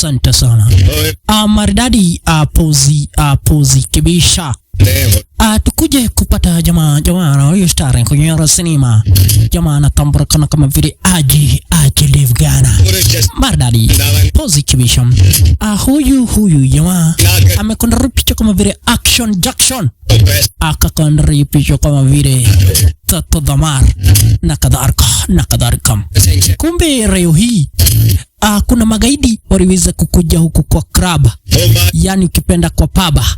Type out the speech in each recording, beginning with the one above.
Asante sana. Maridadi pozi kibisha. Tukuje kupata jamaa na huyo star kwenye sinema. Jamaa anatambulika kama vile Aji Devgana. Maridadi pozi kibisha. Huyu jamaa amekonda picha kama vile Action Jackson. Akakonda picha kama vile Tato Damar na kadhalika. Kumbe leo hii kuna magaidi waliweza kukuja huku kwa club, yani ukipenda kwa paba,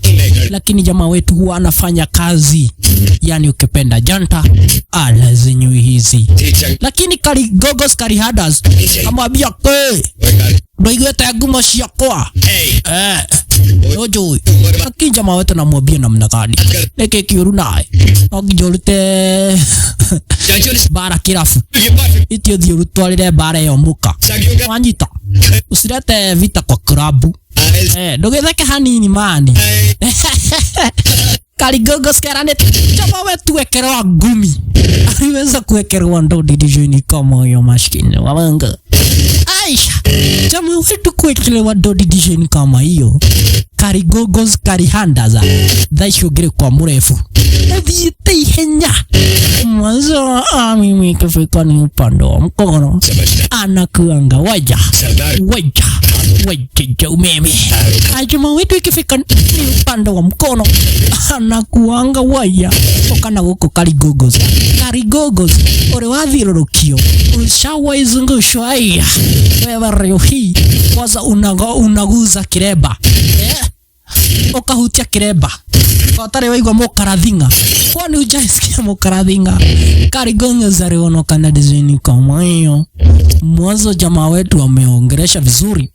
lakini jamaa wetu huwa anafanya kazi, yani ukipenda janta ala zenyewe hizi. Lakini kali gogos kali hadas amwambia ndoigeta ya gumo shiakoa ojo, lakini jamaa wetu namwambia namna gani leke kiuru nae ogijolute bara kirafu itio thiuru twalire bara yo muka wanyita usirete vita kwa klabu ndugetheke hanini mani Kaligogos karane jamaa wetu wekerwa ngumi aliweza kuwekerwa ndodi dijini kama hiyo mashine wamanga Aisha jamaa wetu kuwekelewa ndodi dijini kama hiyo Kaligogos karihandaza dhaishogere kwa mrefu Edite ihenya mwanzo mimi kifika ni upande wa mkono anakuanga waja umeme jamaa wetu ikifika ni upande wa mkono anakuanga waya okana huko Kaligogos ore wathirurukio ushawaizungushwa haya wewe leo hii kwanza unaguza kireba okahutia kireba kwa tare waigwa mokarathinga kwani hujaisikia mokarathinga Kaligogos alionoka na design kama hiyo mwanzo jamaa wetu wameongelesha vizuri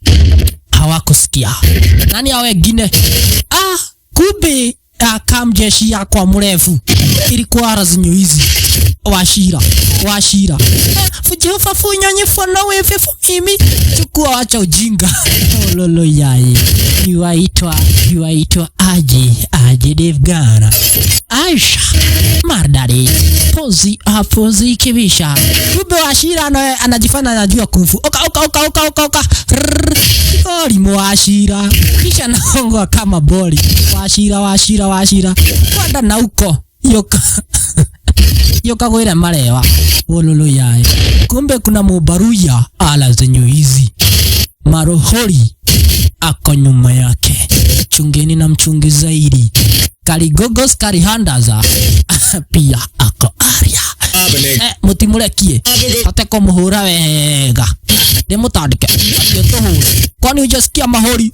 hawakusikia nani hao wengine kumbe kamjeshi yako mrefu ilikuwa razinyo hizi washira fujefa funyanye fona wewe mimi chukua acha ujinga lolo yai yuaitwa Aji Devgana Aisha Maridadi pozi kibisha kumbe washira anajifanya anajua kufu oka boli mwashira kisha naongoa kama boli washira kwenda na uko yoka gwira marewa wololo yae kumbe kuna mubaruya ala zenyu hizi marohori ako nyuma yake chungeni na mchungi zaidi Kaligogos karihandaza pia ako aria mutimurekie ateko muhura wega demutandike atiotohura kwani hujasikia mahori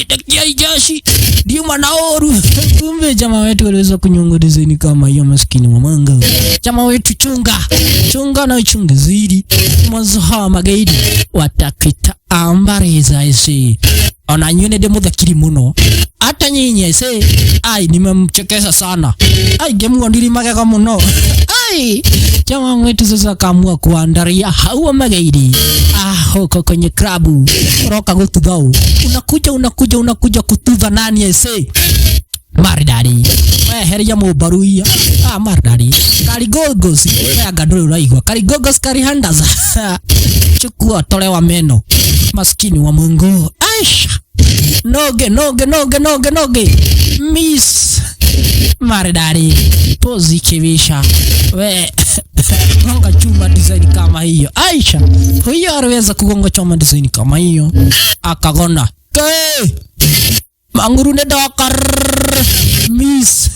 dakia jashi diuma na oru kumbe jamaa wetu waliweza kunyonga design kama hiyo maskini mamanga jamaa wetu chunga na chunga zaidi mwanzo hawa magaidi watakita ambareza ese ona nyone demo dhakiri muno hata nyinyi ese nimemchekesha sana gemu ndili magega muno jamaa wetu sasa kaamua kuandaria hawa magaidi huko kwenye klabu roka gutudhau unakuja kutudha nani ese Maridadi heria mubaruia Maridadi Kaligogos agadoro raigwa Kaligogos karihandaza chukua tolewa meno maskini wa Mungu Aisha noge miss Maridadi pozi kibisha gonga chuma design kama hiyo Aisha huyo aliweza kugonga chuma design kama hiyo akagona manguru nenda wakar miss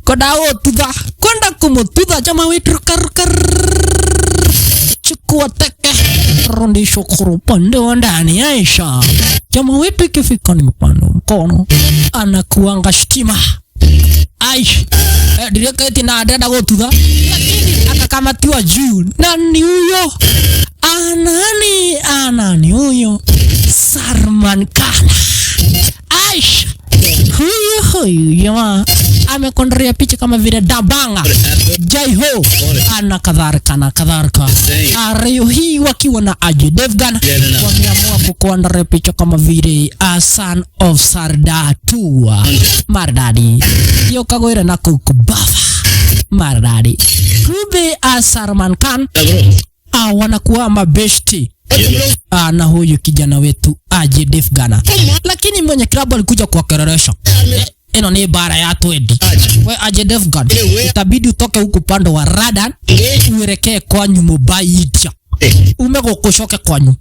kodao tuda kwenda kumutudha jamaa wetu chukua teke rondisho pande wa ndani Aisha jamaa wetu ikifika ni mpando mkono anakuanga shtima Aisha direka na dada gotudha lakini akakamatiwa juu nani huyo anani huyo Salman Khan Aisha huyu jamaa amekondria picha kama vile dabanga jaiho ana kadhalika leo hii wakiwa na Aji Devgana wameamua kukonda picha kama vile Son of Sardar 2 Maridadi yo kagoira na kukubafa Maridadi kumbe Salman Khan wanakuwa mabeshti na huyu kijana wetu aje Def Gana, lakini mwenye klabu alikuja kuwakereresha. Eno ni bara ya twendi. We aje Def Gana, itabidi utoke huku pande wa Radan uelekee kwanyu Mubaija. Umegokoshoke kwanyu.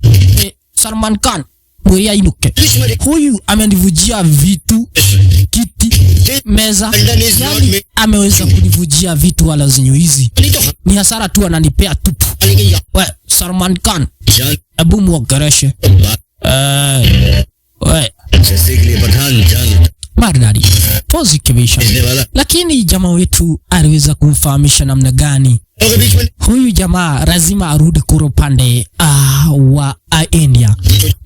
Salman Khan Mwiria inuke. Huyu amenivujia vitu, kiti, meza. Yani ameweza kunivujia vitu wala zenyu hizi. Ni hasara tu ananipea tupu. We Salman Khan, ebu muogereshe. We maridadi pozi kibisha. Lakini jamaa wetu aliweza kumfahamisha namna gani huyu jamaa lazima arudi kuro pande wa India.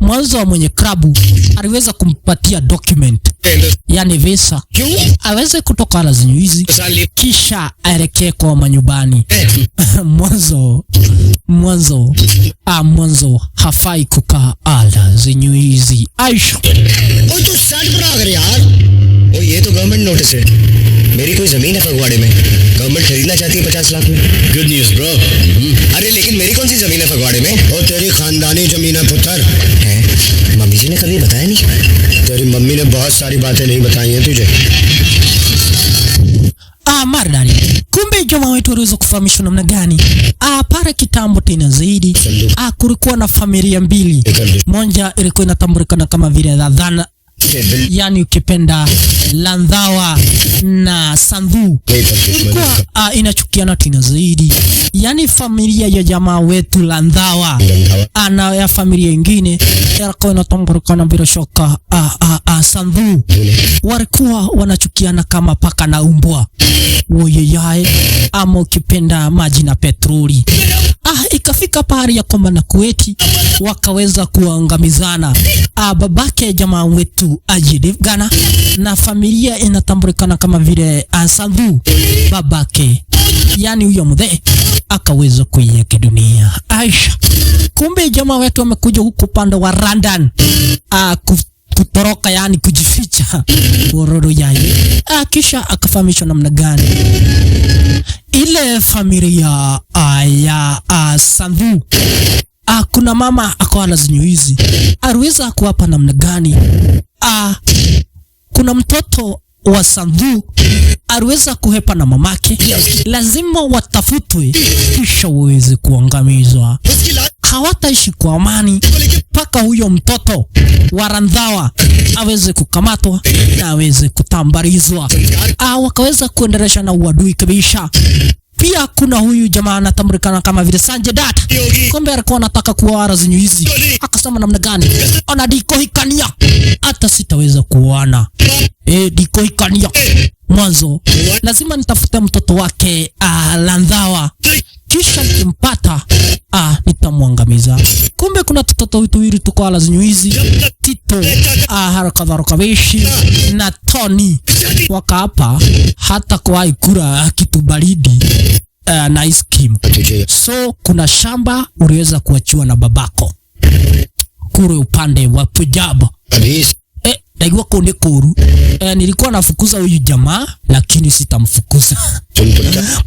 Mwanzo wa mwenye klabu aliweza kumpatia document, yani visa, aweze kutoka lazinyu hizi kisha aelekee kwa manyumbani. Mwanzo hafai kukaa ala zenyu hizi. Aisha ये तो government notice है। मेरी कोई जमीन है फगवाड़े में, गवर्नमेंट खरीदना चाहती है 50 लाख में। Good news bro. अरे लेकिन मेरी कौन सी जमीन है फगवाड़े में? वो तेरी खानदानी जमीन है पुत्र। है? मम्मी जी ने कभी बताया नहीं? तेरी मम्मी ने बहुत सारी बातें नहीं बताई हैं तुझे। Maridadi. Kumbe jamaa wetu aliweza kufahamishwa namna gani? Para kitambo tena zaidi, kulikuwa na familia mbili. Moja ilikuwa inatambulikana kama vile Dhana, yani ukipenda Landhawa na Sandhu. Ilikuwa inachukiana tena zaidi. Yani familia ya jamaa wetu Landhawa na ya familia nyingine ilikuwa inatambulikana bila shaka Sandhu. Walikuwa wanachukiana kama paka na umbwa. Woyeyae ama ukipenda maji na petroli. Ikafika pahali ya kwamba na Kuweti wakaweza kuangamizana. Babake jamaa wetu aje Def Gana na familia inatambulikana kama vile Sandhu. Babake yani huyo mzee akaweza kuiaga dunia. Aisha, kumbe jamaa wetu wamekuja huko pande wa London kutoroka, yani kujificha wororo yaye. Kisha akafahamishwa namna gani ile familia ya Sandhu. Kuna mama akawa na zinyu hizi aliweza kuwapa namna gani. Kuna mtoto wa Sandhu aliweza kuhepa na mamake, lazima watafutwe kisha waweze kuangamizwa. Hawataishi kwa amani paka huyo mtoto wa Randhawa aweze kukamatwa na aweze kutambarizwa. Wakaweza kuendelesha na uadui kabisa. Pia kuna huyu jamaa anatambulikana kama vile Sanjay Dutt. Kumbe alikuwa anataka kuoa zinyu hizi. Akasema namna gani? Ona diko hikania hata sitaweza kuoana. Diko hikania. Mwanzo lazima nitafute mtoto wake Landhawa, kisha nikimpata nitamwangamiza. Kumbe kuna tutoto tuwili tuko ala zinyu hizi, Tito Harakadharokabeshi na Tony. Wakaapa hata kwa ikura kitu baridi na ice cream. So kuna shamba uliweza kuachiwa na babako kure upande wa Punjab. Daigwa konde koru. Nilikuwa nafukuza huyu jamaa lakini sitamfukuza.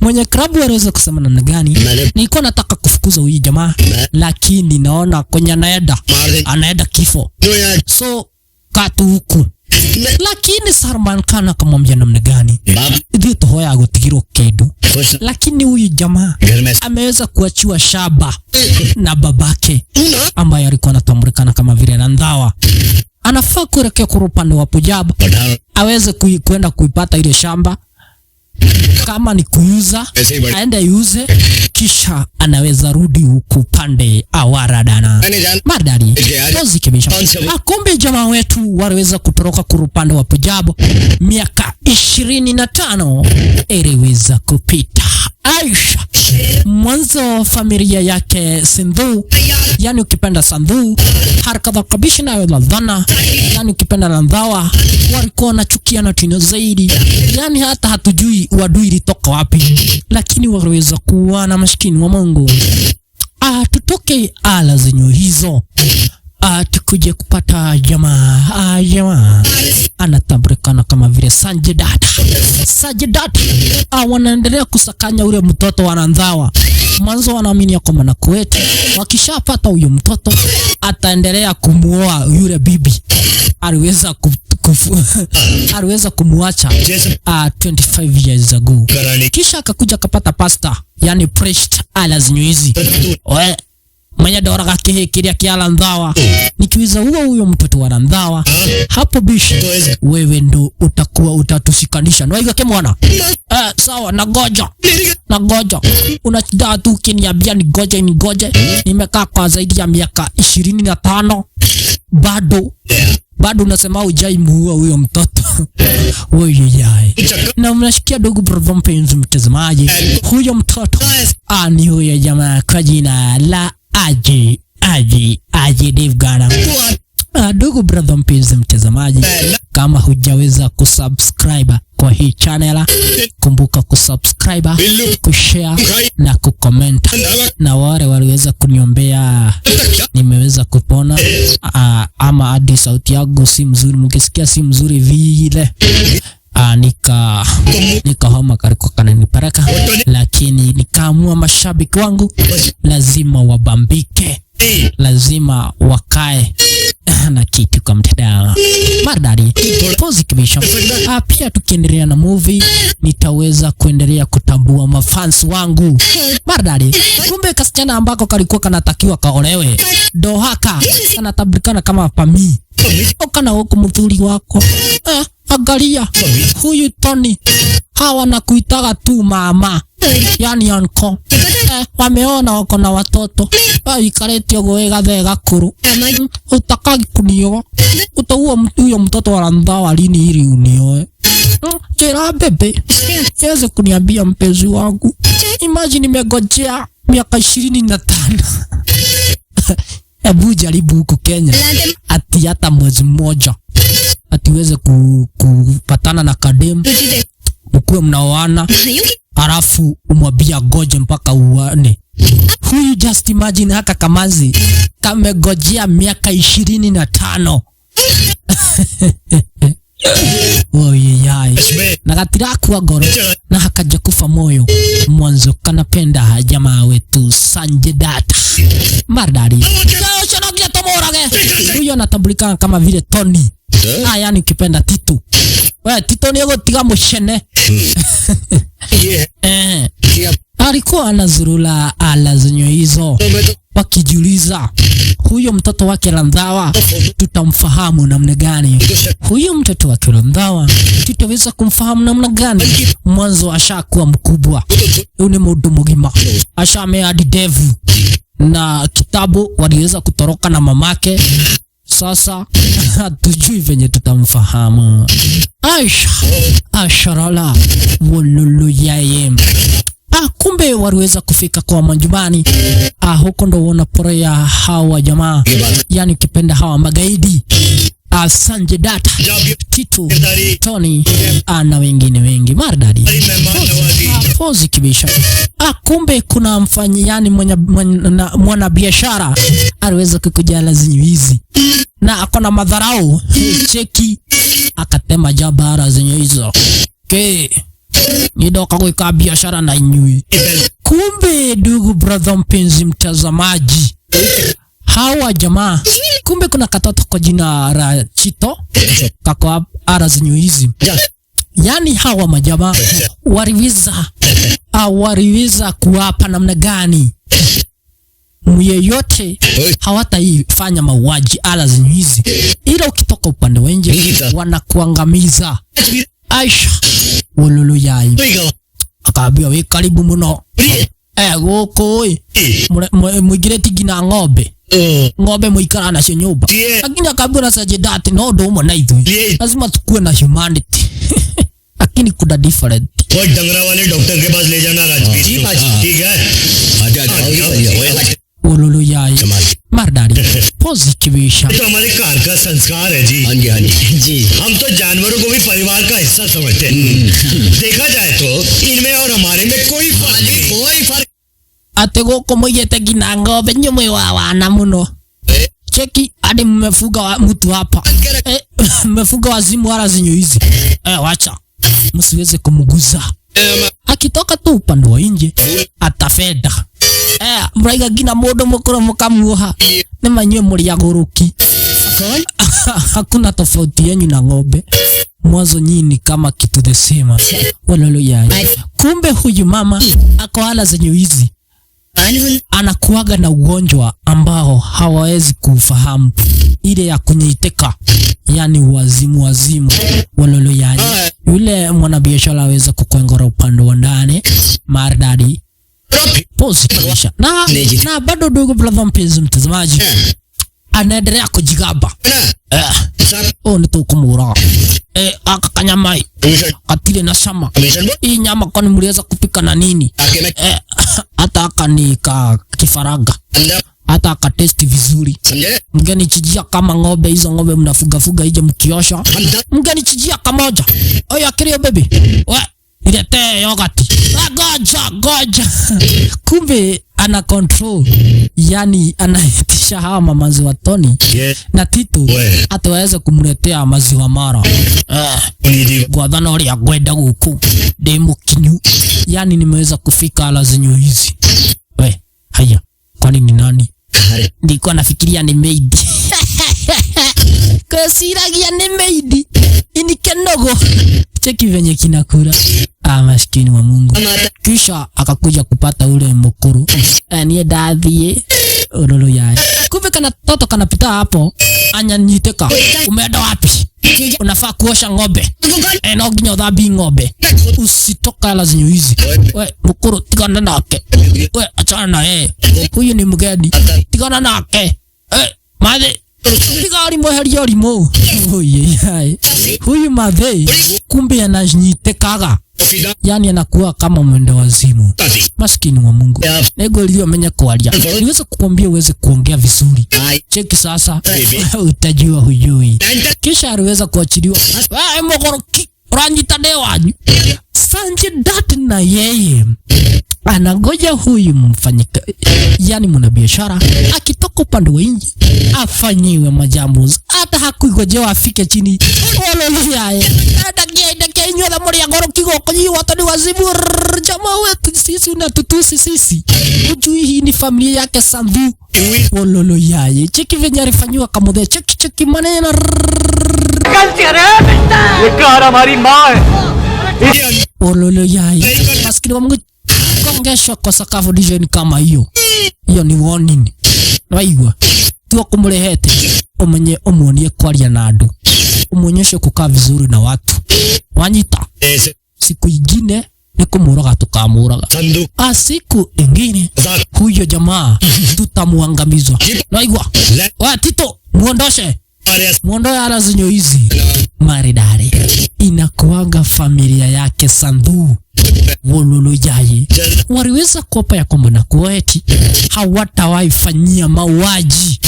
Mwenye klabu aliweza kusema namna gani? Nilikuwa nataka kufukuza huyu jamaa lakini naona kwenye anaenda kifo. So katu huku. Lakini Salman Khan akamwambia namna gani? Ndio tohoya gutigiro kedu. Lakini huyu jamaa ameweza kuachiwa shamba na babake ambaye alikuwa anatambulikana kama vile Randhawa. Anafaa kuelekea kwa upande wa Punjab aweze kwenda kuipata ile shamba. Kama ni kuuza aende yuze, kisha anaweza rudi huku pande awaradana. Maridadi tozi kibisha. Kumbe jamaa wetu waliweza kutoroka kwa upande wa Punjab. Miaka 25 iliweza kupita. Aisha, mwanzo familia yake Sandhu, yani ukipenda Sandhu, Harakadharokabeshi na Dhana, yani ukipenda Landhawa, walikuwa wanachukiana tena zaidi. Yani hata hatujui uadui ilitoka wapi, lakini waliweza kuuana. Maskini wa Mungu. Tutoke ala zenyu hizo. tukuje kupata jamaa anatambulikana kama vile Sanjay Dutt. Wanaendelea kusakanya ule mtoto wa Randhawa. Mwanzo wanaamini ya kwamba Nakueti wakishapata huyo mtoto ataendelea kumuoa yule bibi. Aliweza kumuacha 25 years ago. Kisha akakuja kapata pasta, yani priest ala zinywizi. Mwenye doraga kihikiria kia Randhawa. Nikiwiza huyo mtoto wa Randhawa, hapo bishi wewe ndo utatushikanisha. Ndio hivyo mwana. Sawa, nagoja. Unachida tu kiniambia nigoje. Nimekaa kwa zaidi ya miaka 25. Bado unasema hujai muua huyo mtoto. Wewe yai. Na mnashikia ndugu brother mpenzi mtazamaji. Huyo mtoto ni huyo jamaa kwa jina la Aji Devgana. Ndugu brother mpenzi mtazamaji, kama hujaweza kusubscribe kwa hii channel, kumbuka kusubscribe, kushare na kucomment. Na wale waliweza kuniombea nimeweza kupona, ama hadi sauti yangu si mzuri, mkisikia si mzuri vile nika homa kariko kananipeleka, lakini nikaamua mashabiki wangu lazima wabambike, lazima wakae na kitu kwa mtandao maridadi positivation. Pia tukiendelea na movie nitaweza kuendelea kutambua mafans wangu maridadi. Kumbe kasichana ambako kalikuwa kanatakiwa kaolewe Dohaka anatablikana kama Pami okana huko mthuri wako. Angalia huyu Tony, hawa nakuitaga tu mama, yani anko. Wameona wako na watoto ikareti ogwega thega kuru. Utakagi kunioa, utaua huyo mtoto wa Randhawa lini ili unioe? Jera bebe, siwezi kuniambia mpenzi wangu. Imagine nimegojea miaka 25. Hebu jaribu huku Kenya ati hata mwezi mmoja atiweze kupatana na kadem, ukuwe mnaoana, alafu umwambia goje mpaka uane. Huyu just imagine haka Kamazi kamegojea miaka 25. Yai. Na gatira kuwa goro na hakaja kufa moyo. Mwanzo kanapenda jamaa wetu Sanjay Dutt maridadi. Huyo anatambulikana kama vile Tony. Yani ukipenda Tito. Tito ni yego tiga mushene. Alikuwa anazurula ala zenye hizo, wakijiuliza huyo mtoto wake Randhawa tutamfahamu namna gani? Huyo mtoto wake Randhawa tutaweza kumfahamu namna gani? Mwanzo ashakuwa mkubwa, ni mtu mugima, ashamea devu na kitabu waliweza kutoroka na mamake. Sasa hatujui venye tutamfahamu. Asharala wololo yaye. Kumbe waliweza kufika kwa manjumani. Huko ndo wanapora ya hawa jamaa, yani ukipenda hawa magaidi. Sanjay Dutt, Tito, Tony na wengine wengi maridadi. Pozi kibisha. Kumbe kuna mfanyi, yani mwana biashara aliweza kukuja lazinyi hizi na akona madharau. Cheki akatema jabara zenye hizo. Nidoka kuika biashara na inyui. Kumbe ndugu brother mpenzi mtazamaji, hawa jamaa, kumbe kuna katoto kwa jina la Chito kako zenye hizi. Yani hawa majamaa waliweza kuwapa namna gani yeyote hawataifanya mauaji ala zenye hizi, ila ukitoka upande wenje wanakuangamiza. Wololo yai. Akabia we karibu muno. Goko mwigireti gina ng'ombe. Ng'ombe muikara na nyumba. Lakini akabia na Sanjay Dutt no ndo na ithu. Lazima tukue na humanity. Lakini kuna different. वो डंगरा वाले डॉक्टर के पास ले जाना राजवीर। ठीक है। Wololo yai. Maridadi. Positivation. तो हमारे घर का संस्कार है जी। हाँ जी। हम तो जानवरों को भी परिवार का हिस्सा समझते हैं। देखा जाए तो इनमें और हमारे में कोई फर्क। Ate goko mwigete gina ng'ombe nyumwe wa wana muno. cheki hadi mmefuga mtu hapa. Mmefuga wazimu wala zenyu hizi. Wacha msiweze kumguza. Akitoka tu upande wa nje atafeda. Mraiga gina modo mukoro mukamuoha. Ni manywe muri ya goroki. Hakuna tofauti yenu na ng'ombe. Mwanzo nyinyi kama kitu the same. Walolo yai. Kumbe huyu mama ako hala zenyu hizi. Anakuaga na ugonjwa ambao hawawezi kufahamu, ile ya kunyeiteka, yani wazimu. Walolo yai. Yule mwanabiashara aweza kukwengora upande wa ndani maridadi positisha na bado dogo brother mpenzi mtazamaji anaendelea kujigamba ni tukumura akakanyamai katile na shama hii nyama kwani mliweza kupika na nini hata akanika kifaraga hata akatesti vizuri. Mgeni chijia kama ng'ombe, hizo ng'ombe mnafuga ije mkiosha. Mgeni chijia kamoja. Oya kirio baby. Ilete yogati. Goja. Kumbe ana control. Yani anaitisha hawa mamaziwa Tony na Tito ataweza kumletea maziwa mara. Kwa dhana ori ya gweda guku. Demo kinyu. Yani nimeweza kufika ala zenyu hizi. Haya. Kwani ni nani? Ndiko nafikiria ni maid. Kasiragia ni maid. Ini kenogo. Cheki venye kinakura. Maskini wa Mungu. Kisha akakuja kupata ule mukuru. Niye dadhie. Ololo yai. Kumbe kana toto kanapita hapo. Anyanyiteka. Umeenda wapi? Unafaa kuosha ng'ombe. Na uginyo dhabi ng'ombe. Usitoka ala zenyu hizi. Mukuru tigana nake. Achana na yeye. Huyu ni mgeni. Tigana nake. Madhe. Tigari mweheria orimo. Huyu madhe. Kumbe ananyitekaga. Yani anakuwa kama mwendo wazimu. Maskini wa Mungu. Nego ilio menya kualia. Niweze kukwambia uweze kuongea vizuri. Cheki sasa. Utajua hujui. Kisha aliweza kuachiliwa. Mogoroki. Ranjita dewanyu. Sanje dati na yeye. Anangoja huyu mfanyika. Yani mwanabiashara. Akitoka upande wa nje. Afanyiwe majambuzi. Hata hakuigojewa afike chini. Ololo yae. Dakia inyoda mori ya goro kigo konyi watu ni wazimu. Jamaa wetu sisi unatutusi sisi. Ujui hii ni familia yake Sandhu. Ololo yae. Cheki venye alifanywa kamodhe. Cheki manena. Ololo yae. Maskini wa Mungu. Kongesho kwa sakafu design kama hiyo. Hiyo ni warning. Waigwa. Tuwa kumulehete. Umenye umuonie kwaria na andu. Umuonyeshe kukaa vizuri na watu. Wanyita. Siku ingine ni kumuraga tukamuraga. Siku ingine huyo jamaa tutamuangamizwa. Waigwa. Tito muondoshe. Muondoe ala zenyu hizi. Maridari. Inakuaga familia yake Sandhu. Wololo yai. Waliweza kuopa ya kwamba na kueti hawatawaifanyia mauaji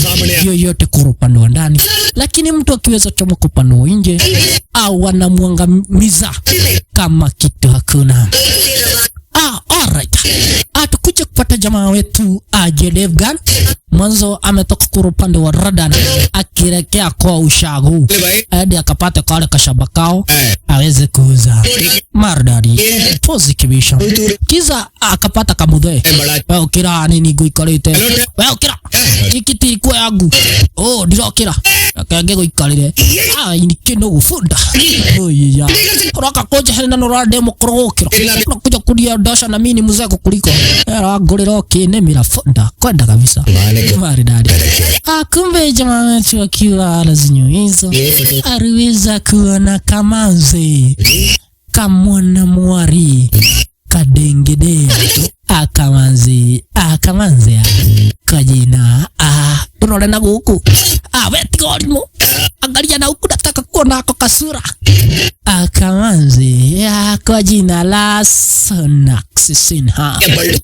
yoyote kwa upande wa ndani, lakini mtu akiweza choma kwa upande wa nje au wanamwangamiza kama kitu hakuna. Alright. Atakuja kupata jamaa wetu Jedevgan. Mwanzo ametoka kwa upande wa Radan akielekea kwa ushago. Hadi akapata kale kashabakao aweze kuuza. Mardari. Pozi kibisha. Kiza akapata kamudhe. Ukira nini guikarite. Ukira. Ikiti kwa yangu. Ndiro kira. Akage guikarire. Ini kendo gufunda. Ya. Kuraka koja hena no rade mukorokiro. Kuja kudia dasha na mimi mzee kuliko. Ngorero kine mira funda. Kwenda kabisa. Maridadi. Kumbe jamaa wetu akiwa ala zenyu hizo aliweza kuona kamanze kamwana mwari kadengede akamanze kajina tunole na guku wetigorimo angalia na huku nataka kuona ako kasura akamanze kwa jina la Sonax Sinha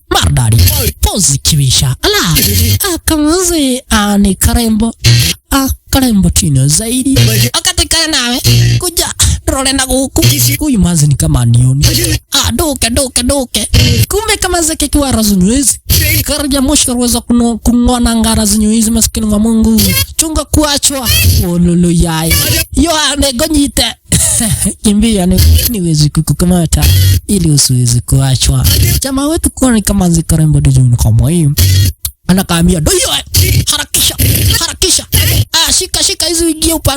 Mardari pozi kibisha ala akamanze ni karembo karembo chino zaidi akatekana nawe kuja role na guku huyu manzi ni kama nioni doke kumbe kama zake kiwa razunywezi karja moshka ruweza kungona ngara zinywezi maskini wa Mungu chunga kuachwa ololo yai yo amegonyite kimbia niwezi kukukamata ili usiwezi kuachwa. Jamaa wetu kuona kama zikarembo dijuni kama hiyo anakaambia doyo harakisha shika hizi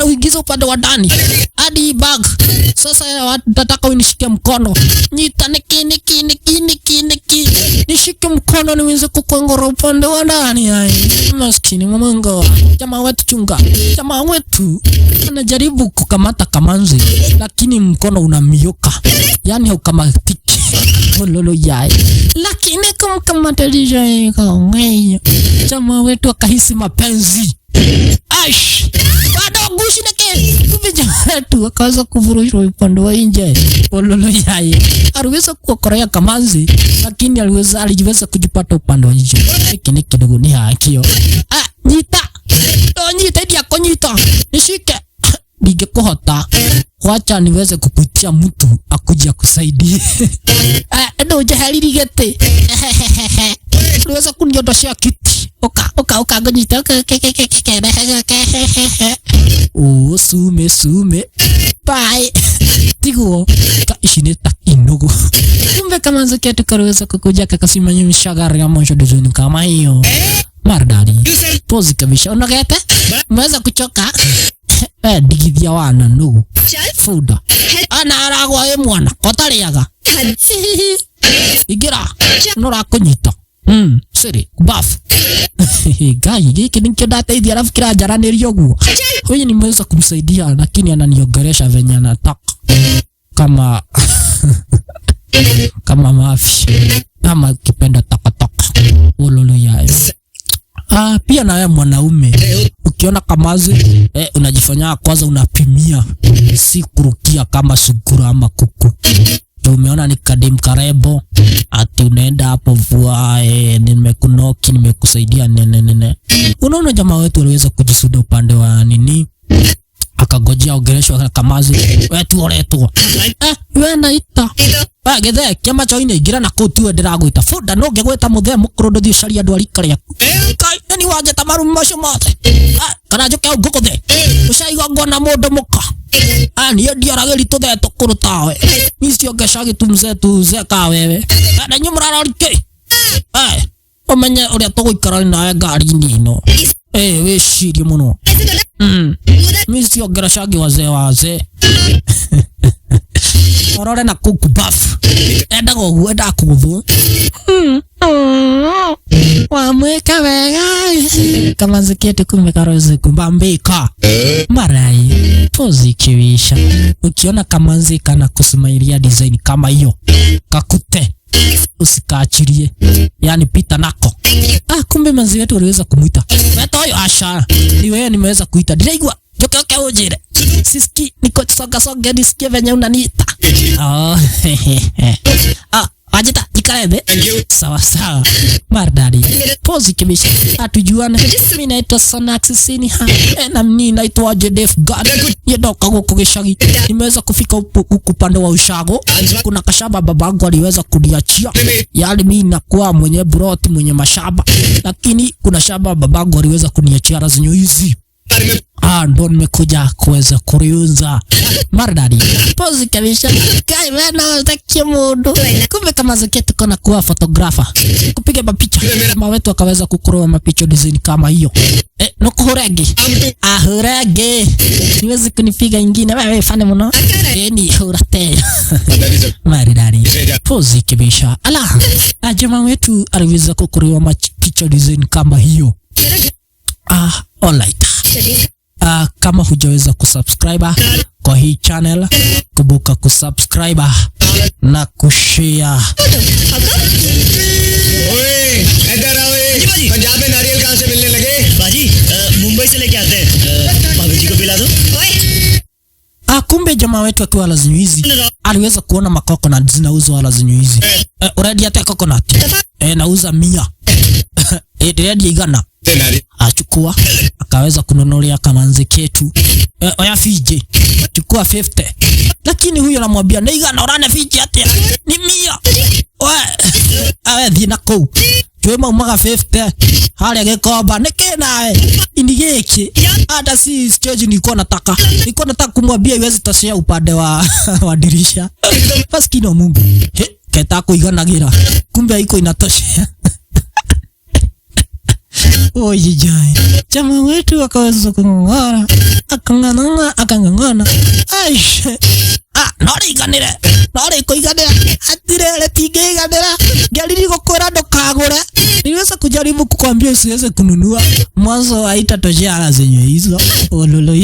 uingize upande wa ndani hadi bag. Sasa nataka unishikie mkono nyita niki nishike mkono niweze kukongora upande wa ndani. Maskini Mungu, jamaa wetu chunga. Jamaa wetu anajaribu kukamata kamanzi lakini mkono unamioka, yani haukamatiki lolo yai, lakini kumkamata DJ kaongea. Jamaa wetu akahisi mapenzi bado gushi nake kumbe jamaa wetu akaanza kuvurushwa upande wa nje lolo yai. Aliweza kuokorea kamanzi lakini aliweza kujipata upande wa nje. Hiki kidogo ni hakio nyita ndia konyita nishike ningekuhota wacha niweze kukutia mtu akuja kusaidia ndo jahaliri gete niweza kuniondoshia kiti oka gonyita sume bye tigo ka ishineta inogo. Kumbe kama nziketu kaweza kukuja kakasima mshagari ya mwisho dizuni kama hiyo maridadi pozi kabisa. Unagete mweza kuchoka digithia wana nugu fuda aragwa mwana kotariaga igira nora kunyita siri kubafu gai giki nikyo ndateithia alafu kila jaranirio guo. Huyu nimeweza kumsaidia lakini ananiongeresha venye anataka kama kama mafi kama kipenda takataka ulolo yayo. Pia na wewe mwanaume ukiona kamazi unajifanya kwanza unapimia, si kurukia kama sugura ama kuku. Umeona ni kadim karebo ati unaenda hapo vua nimekunoki nimekusaidia nene. Unaona jamaa wetu aliweza kujisuda upande wa nini akagojea ogereshwa kamazi wetu oretwa we naita gethe kiama cho ine igira na kutu ndiragwita fuda no ngegweta muthe mukuru ndio sharia andu arikaria kai nani waje tamaru macio mothe kana njuke ngukuthe ucaigwa ngona mundu muka ni ndio arageri tuthe tukurutawe nicio ngecagi tumze ka wewe na nyumrara rike omenye uria tuguikara nawe ngari-ini ino wicirie muno nicio ngecagi wazee orore na kukubafu enda goguo enda kuguthu wamweka wega kama zikete kumekaroze kumbambika marai pozi kiwisha. Ukiona kama zika na kusumairia design kama hiyo kakute usikaachirie, yani pita nako. Kumbe manzi wetu waliweza kumuita wetu huyo asha ni wewe nimeweza kuita direigwa joke ujire siski niko soga nisikie venye unaniita ajita ikarebe sawa maridadi pozi kibisha atujuana. Mimi naitwa Sonax Sini na mimi naitwa Jedef God yedoka huko kishagi. Nimeweza kufika upande wa ushago, kuna kashaba babangu aliweza kuniachia, yani mimi nakuwa mwenye broti mwenye mashaba, lakini kuna shaba babangu aliweza kuniachia razinyo hizi ndo nimekuja kuweza kuriuza maridadi pozi kabisa. Kai bana utakie mudu kumbe kama zaketi kona kuwa photographer kupiga mapicha kama wetu akaweza kukuroa mapicha design kama hiyo no kuhurege ahurege niwezi kunipiga ingine wewe fane muno ni hurate maridadi pozi kabisa. Ala jamaa wetu aliweza kukuroa mapicha design kama hiyo. Alright. Kama hujaweza kusubscribe kwa hii channel, kumbuka kusubscribe na kushare. ओए इधर आओ। पंजाब में नारियल कहाँ से मिलने लगे? बाजी मुंबई से लेके आते हैं, भाभी जी को पिला दो। Kumbe jamaa wetu akiwa Lazinywizi aliweza kuona makoko na zinauzwa Lazinywizi. Already hata coconut nauza 100 already igana achukua akaweza kununulia kamanzi ketu oya fije chukua 50, lakini huyo anamwambia nigana orane fije ati ni 100 awe thina kou chwema umaga 50 hali gekomba nikinae inigeki hata si stage nilikuwa nataka kumwambia iweze toshea upande wa dirisha. Maskini wa Mungu keta kuiganagira kumbe haiko inatoshea. Oye jai chama wetu akaweza kung'ara akang'ang'ana aisha nori kuiganira atirele tingeiganira ngeriri gukura ndukagure. Niliweza kujaribu kukwambia usiweze kununua mwanzo haitatoshea zenye hizo ololo.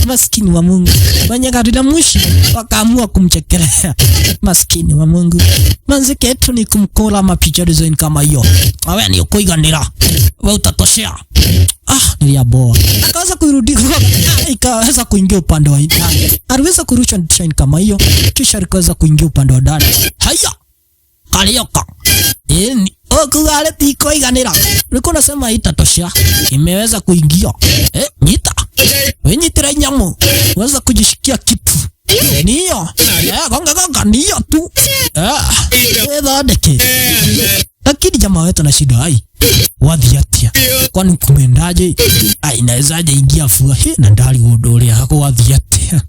Maskini wa Mungu wenye gari la mushi wakaamua kumchekelea. Maskini wa Mungu manzi ketu ni kumkola mapicha design kama hiyo awe ni kuiganira wewe utatoshea. Niliaboa akaweza kuirudi ikaweza kuingia upande wa ndani, aliweza kurusha design kama hiyo kisha akaweza kuingia upande wa ndani. Haya kalioka okugale tiko iganira niko nasema itatosha, imeweza kuingia nyita wenyitira nyamu weza kujishikia kitu niyo gonga niyo tu deke. Lakini jamaa wetu na shida hai wadhiatia kwani kumendaje inawezaje ingia fua na ndali wodolia hako wadhiatia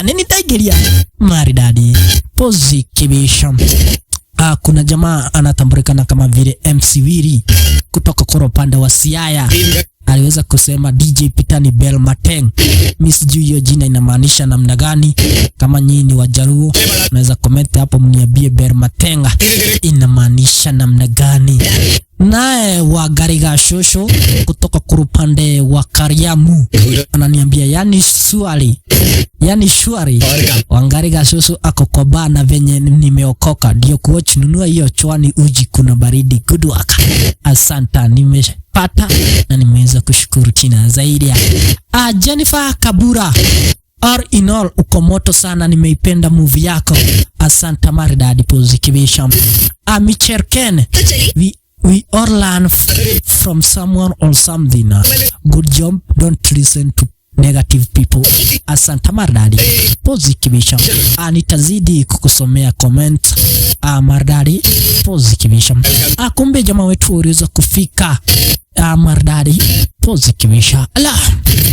nini taigeria maridadi pozi kibisha. Kuna jamaa anatambulikana kama vile MC Wiri kutoka kwa upande wa Siaya, aliweza kusema DJ Pitani Bell Mateng. Mimi sijui hiyo jina inamaanisha namna gani. Kama nyinyi ni Wajaruo unaweza comment hapo mniambie Bell Matenga inamaanisha namna gani. Naye wa Gariga Shosho kutoka kwa upande wa Kariamu ananiambia yani shwari Wangariga Shosho ako kwa bana venye nimeokoka ndio kuwatch nunua hiyo chwani uji kuna baridi good work. Asanta nimepata na nimeweza kushukuru kina zaidi ya Jennifer Kabura. All in all uko moto sana, nimeipenda movie yako. Asanta maridadi positivation. Micherken we all learn from someone or something. Good job, don't listen to negative people. Asanta maridadi positivation. Nitazidi kukusomea comment maridadi positivation. Kumbe jamaa wetu uliweza kufika maridadi positivation.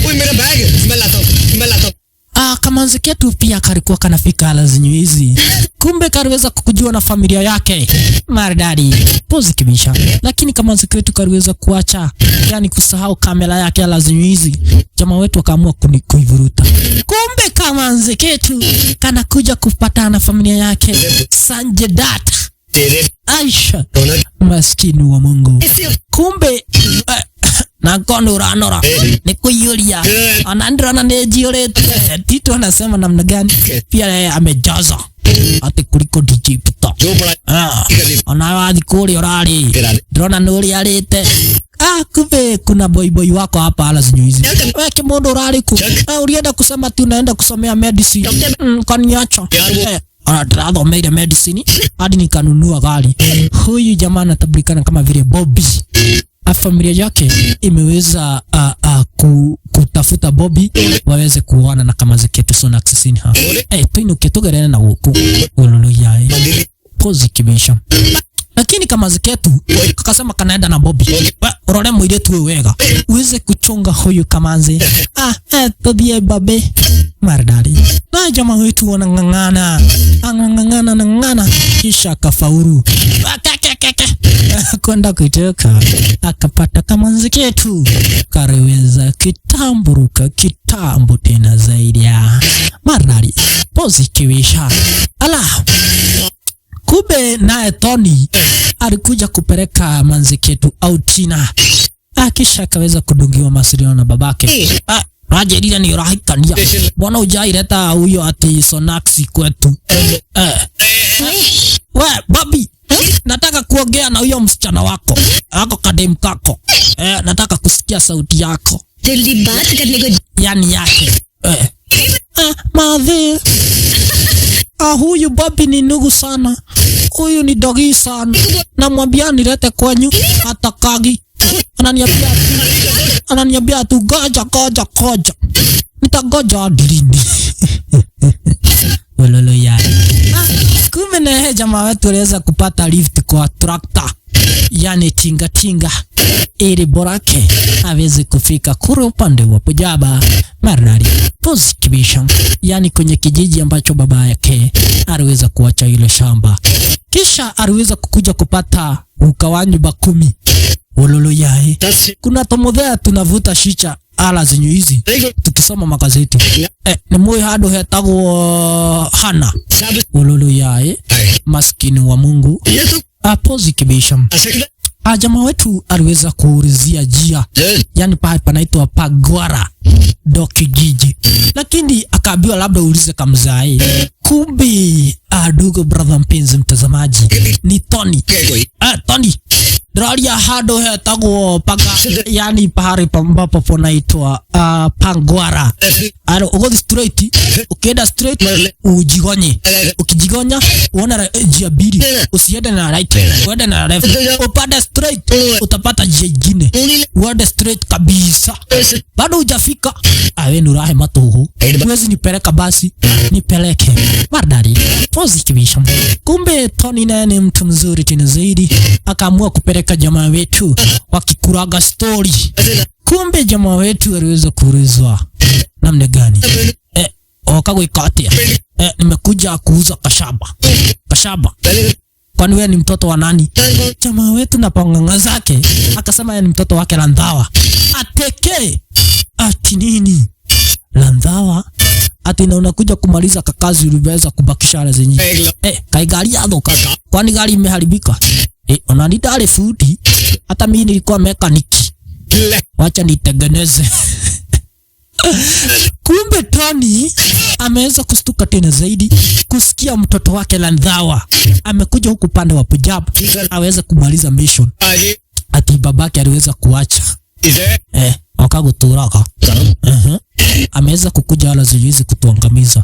Uy mera bag मैं लाता हूं Kamanzi ketu pia kalikuwa kanafika ala zenyu hizi. Kumbe kaliweza kukujua na familia yake maridadi positivisha. Lakini kamanzi ketu kaliweza kuacha yani kusahau kamera yake ala zenyu hizi. Jamaa wetu wakaamua kuivuruta. Kumbe kamanzi ketu kanakuja kupatana na familia yake Sanjedat Aisha. Maskini wa Mungu. Kumbe na kono ranora ni kuyulia anandra na nejiolete Tito anasema namna gani pia yeye amejaza ati kuliko DJ Pita anawadhi kuli orali drona nuri alete kumbe kuna boy wako hapa ala zinyizi wewe kimondo orali ku ulienda kusema tu unaenda kusomea medicine kaniacha anataka made medicine hadi nikanunua gari. Huyu jamaa anatablikana kama vile Bobby. Familia yake imeweza kutafuta Bobby waweze kuona na kama ziketu sona accessing ha tuinuke tugerene na huku ululu yae positivation. Lakini kama ziketu akasema kanaenda na Bobby urore mwire tu wega uweze kuchunga huyu kamanzi tobie babe maridadi. Na jamaa wetu wanangangana kisha kafauru kwenda kutoka akapata kamanzi ketu kariweza kitamburuka kitambo tena zaidi ya maridadi positivation. Kumbe naye Tony alikuja kupeleka manzi ketu Autina kisha akaweza kudungiwa masiriano na babake. Rajerira ni rahikania bwana ujaireta huyo ati Sonaxi kwetu. We Bobby nataka kuongea na huyo msichana wako kadem kako. Nataka kusikia sauti yako जल्दी बात करने को yani yake madhe. Huyu Bobby ni nugu sana, huyu ni dogi sana, namwambia nilete kwenyu hatakagi. ananiambia tu goja. Nitagoja dilini. Wololo ya. Kumbe na jamaa wetu aliweza kupata lift kwa trakta. Yani tinga ili borake aweze kufika kule upande wa Pujaba Marari Position, yani kwenye kijiji ambacho baba yake aliweza kuacha ile shamba. Kisha aliweza kukuja kupata ukawanyu bakumi. Wololo yae. Kuna tomodhea tunavuta shicha ala zenyu hizi tukisoma magazeti. Ni moyo hado hetagwo Hana. Wololo yae. Maskini wa Mungu. Position. Jamaa wetu aliweza kuulizia jia, yani pale panaitwa Pagwara do kijiji, lakini akaambiwa labda uulize kamzai. Kumbe adugo brother mpenzi mtazamaji ni Tony. Tony Dralia hado hetagwo yani pahari pambapo panaitwa Pagwara. Ugo straight, ukienda straight ujigonye. Ukijigonya uona njia mbili, usiende na right, uende na left. Upande straight utapata njia nyingine, uende straight kabisa. Bado hujafika awe nurahe matoho. Huwezi nipeleka basi nipeleke Mardari Position. Kumbe Tony naye ni mtu mzuri tena zaidi, akaamua kupeleka jamaa wetu wakikuraga story. Kumbe jamaa wetu aliweza kuulizwa namna gani? Wakagwikatia. Nimekuja kuuza kashaba. Kwani wewe ni mtoto wa nani? Jamaa wetu na panganga zake akasema yeye ni mtoto wake Landhawa. Ateke. Ati nini? Landhawa. Ati na unakuja kumaliza kakazi uliweza kubakisha ala zenyi. Kai gari yako kwani gari imeharibika? Unanita ale futi. Hata mimi nilikuwa mekaniki. Wacha nitengeneze. Kumbe Tony ameweza kustuka tena zaidi kusikia mtoto wake Landhawa amekuja huku pande wa Punjab aweze kumaliza mission. Ati babake aliweza kuacha. Wakaguturaka. Ameweza kukuja wala zijuizi kutuangamiza.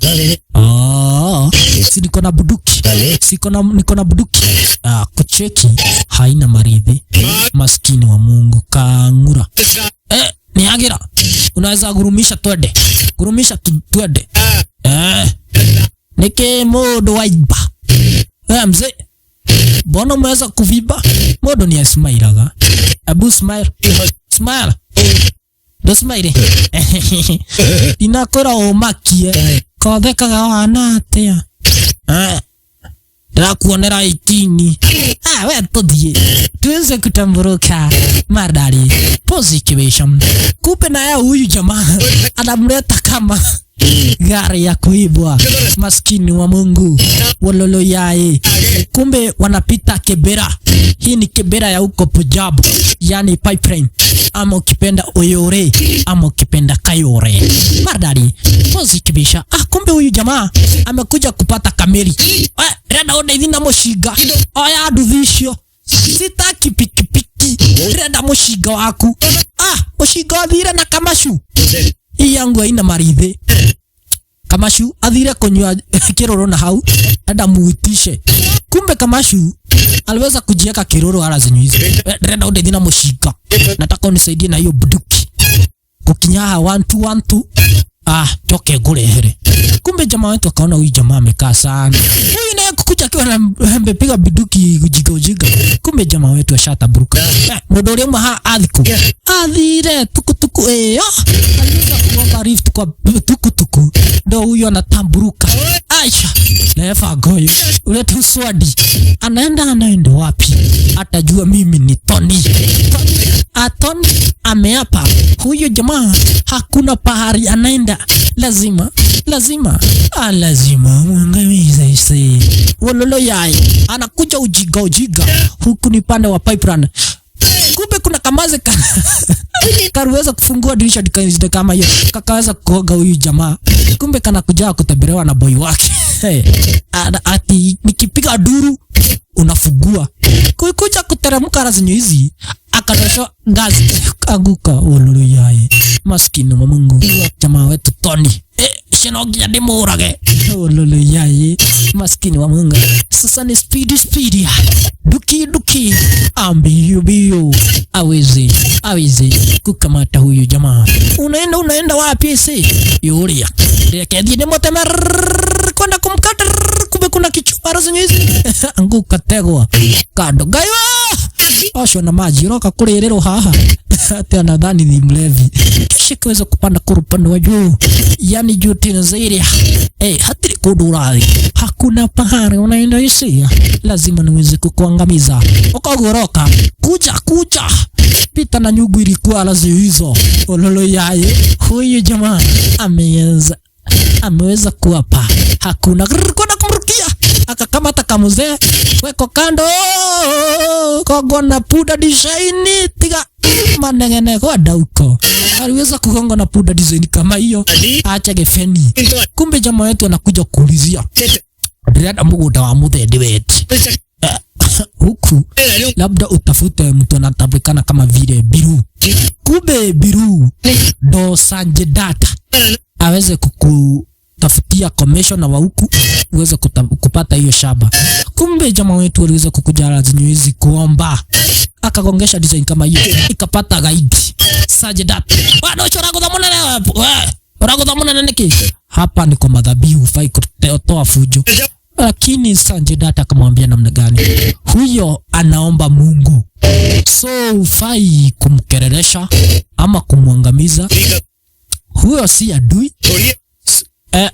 Si niko na buduki. Niko na buduki. Kucheki haina maridhi. Maskini wa Mungu kangura. Ni agira. Unaweza gurumisha twende. Twende. Nike modo waiba. Mzee. Bono mweza kuviba. Modo ni ya smilaga. Abu smile. Do smile. Inakora omakie. Kodheka wana atea. Drakuonera 18. We todie. Tuweze kutamburuka Mardari Position. Kupe na ya huyu jamaa anamleta kama gari ya kuibwa. Maskini wa Mungu. Wololo yae. Kumbe wanapita Kibera. Hii ni Kibera ya huko Punjab, yani pipeline, ama ukipenda Oyore, ama ukipenda Kayore. Mardari Position. Kumbe huyu jamaa amekuja kupata kameri. Renda ode dhina moshiga. Oya adudhisho. Sitaki pikipiki. Renda moshiga waku. Moshiga adhire na Kamashu. Hii yangu haina maridhi. Kamashu adhire konywa kiroro na hau. Renda muitishe. Kumbe Kamashu aliweza kujieka kiroro ala zenyu hizi. Renda ode dhina moshiga. Nataka unisaidie na hiyo buduki. Kukinyaha 1-2-1-2. Toke gurehere. Kumbe jamaa wetu akaona huyu jamaa amekaa sana. Huyu naye kukuja akiwa amepiga biduki ujiga. Kumbe jamaa wetu ashataburuka. Modole mwa adhiko. Adhire tukutuku aliweza kuomba rift kwa tukutuku. Ndio huyu anatamburuka. Aisha. Lefa goyo. Ulete uswadi. Anaenda wapi? Atajua mimi ni Tony. Tony ameapa huyu jamaa hakuna pahari anaenda, lazima mwangamiza isi. Wololo yai anakuja ujiga huku ni pande wa pipeline. Kumbe kuna kamaze karuweza kufungua dirisha kama hiyo, kakaweza kuoga huyu jamaa. Kumbe kana kuja kutembelewa na boy wake. Ati nikipiga duru unafugua. Kuikuja kuteremka razinyo hizi akadosho gazi aguka oluluyai. Maskini wa Mungu jamaa wetu Tony shinogia ndimurage oluluyai. Maskini wa Mungu sasa ni speedy duki ambio aweze kukamata huyu jamaa. Unaenda wapi si yuria reke dhide motemer kwenda kumkata kumbe kuna kichwara zenye hizi anguka tegwa kado gayo osho na maji roka kurerero haha hata nadhani ni mlevi kisha kuweza kupanda kurupanda wa juu yani juu tena zaidi hatiri kudurali hakuna pahari unaenda isia lazima niweze kukuangamiza ukagoroka kuja pita na nyugu ilikuwa lazima hizo ololo yaye huyu jamaa ameweza kuapa hakuna kuna kumrukia akakamata kamuzee weko kando kogona puda design tiga manengene kwa dauko aliweza kugonga na puda design kama hiyo acha gefeni. Kumbe jamaa wetu anakuja kuulizia ndirenda muguda wa muthedi wetu huku labda utafute mtu anatabikana kama vile Biru. Kumbe Biru ndo Sanjay Dutt aweze kukutafutia commission wa huku uweze kupata hiyo shaba. Kumbe jamaa wetu aliweza kukujala zinywezi kuomba akagongesha design kama hiyo ikapata guide Sanjay Dutt bado chora kudhamuna leo urakudhamuna niki hapa ni kwa madhabihu fai kutoa fujo. Lakini Sanjay Dutt akamwambia namna gani huyo anaomba Mungu so ufai kumkereresha ama kumwangamiza. Huyo si adui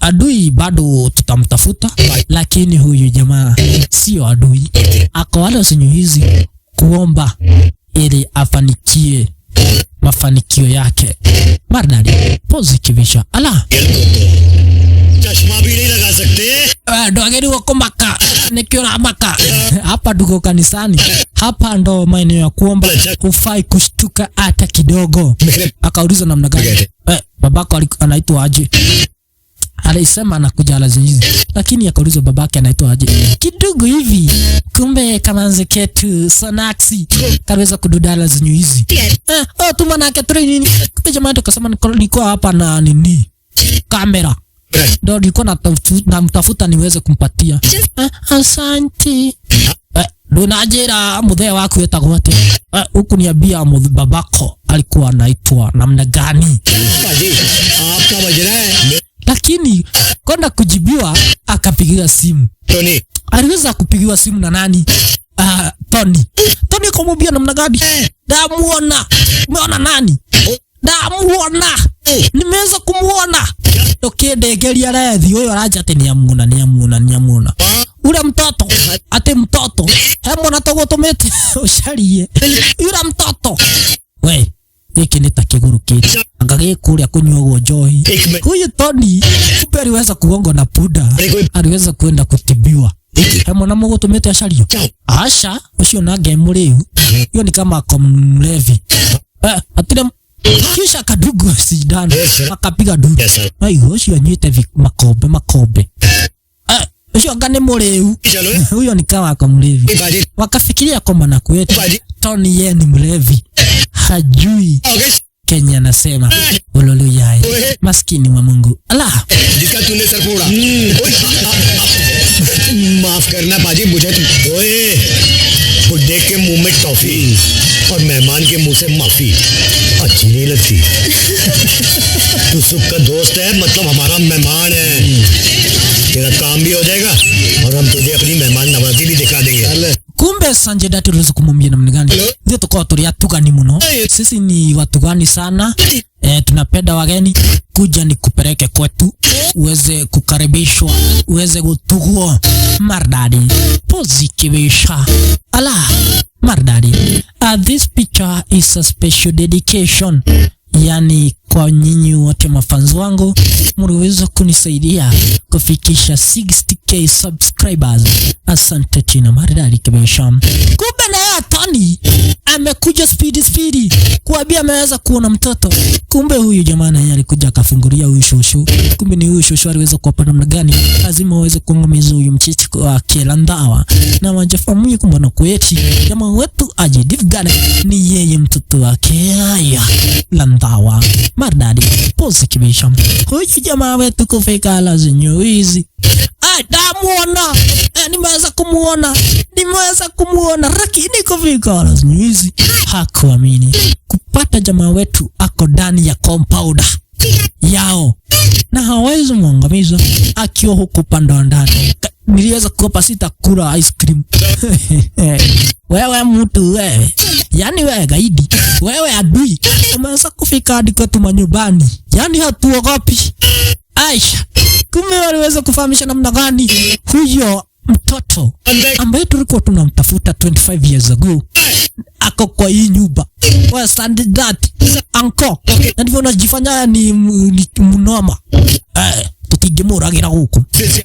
adui bado tutamtafuta lakini huyu jamaa sio adui ako wale sinyuhizi kuomba ili afanikie mafanikio yake maridadi posikivisha ala चश्मा भी नहीं लगा सकते dogeri wako maka nikiona maka hapa tuko kanisani hapa ndo maeneo ya kuomba hufai kushtuka hata kidogo. Akauliza namna gani babako anaitwa aje alisema anakuja lazizi lakini akauliza babake anaitwa aje kidogo hivi kumbe kamanze ketu Sonaxi kaweza kududala zinyu hizi tu manake training kumbe jamaa tukasema niko hapa na nini kamera ndo nilikuwa namtafuta niweze kumpatia asante Dunajera mudhee wako yetagwo ate huku niambia babako alikuwa anaitwa namna gani lakini kwenda kujibiwa akapigiwa simu Tony aliweza kupigiwa simu na nani Tony kumwambia namna gani damuona umeona nani damuona nimeweza kumuona ndegeria rethi huyo araja ati niamuna ule mtoto ati mtoto mwana togotomete usharie yule mtoto we hiki ni takiguru kiti angagikuria kunywa njohi huyu Tony kumbe aliweza kugonga na puda aliweza kwenda kutibiwa mwana mugotomete ashario asha ucio nage muriu hiyo ni kama komlevi atire kisha kadugo sidano akapiga dudu aiyo ucio anyite makombe ucio ngane muriu huyo ni kama akamlevi wakafikiria kwamba na kwetu Tony yeye ni mlevi hajui Kenya anasema ululu yai maskini wa Mungu Allah जिसका तूने सर फोड़ा माफ करना बाजी मुझे ओए बुड्ढे के मुंह में टॉफी और मेहमान के मुंह से माफी अच्छी नहीं लगती तू सुख का दोस्त है मतलब हमारा मेहमान है तेरा काम भी हो जाएगा और हम तुझे अपनी मेहमान नवाजी भी दिखा देंगे. Kumbe Sanjay Dutt aliweza kumwambia namna gani ndio tukao tuliatugani mno sisi ni watu gani sana tunapenda wageni kuja ni kupeleke kwetu uweze kukaribishwa uweze kutugua mardadi pozikibisha ala mardadi. This picture is a special dedication yani kwa nyinyi wote mafanzi wangu mliweza kunisaidia kufikisha 60k subscribers. Asante china maridadi kibisha. Kumbe na ya Tony amekuja speedy kuambia ameweza kuona mtoto. Kumbe huyu jamaa naye alikuja akafungulia huyu shosho. Kumbe ni huyu shosho aliweza kuwapa namna gani lazima aweze kuangamiza huyu mchichi wa Kelandawa na wajafahamu kumbe na kweti jamaa wetu aje divgane ni yeye mtoto wake haya Landawa Maridadi pose kibisha. Huyu jamaa wetu kufika lazima hizi damuona nimeweza kumuona lakini kufika lazima hizi hakuamini kupata jamaa wetu ako ndani ya compound yao na hawezi muangamiza akiwa huko pande ndani. Niliweza kukopa sita kula ice cream. Wewe mtu wewe, yani wewe gaidi, wewe adui, umeweza kufika hadi kwetu manyumbani, yani hatuogopi. Aisha, kumbe waliweza kufahamisha namna gani huyo mtoto ambaye tulikuwa tunamtafuta 25 years ago ako kwa hii nyumba. Wewe stand that anko, na ndivyo unajifanya ni mnoma. Tutingemuragira huko.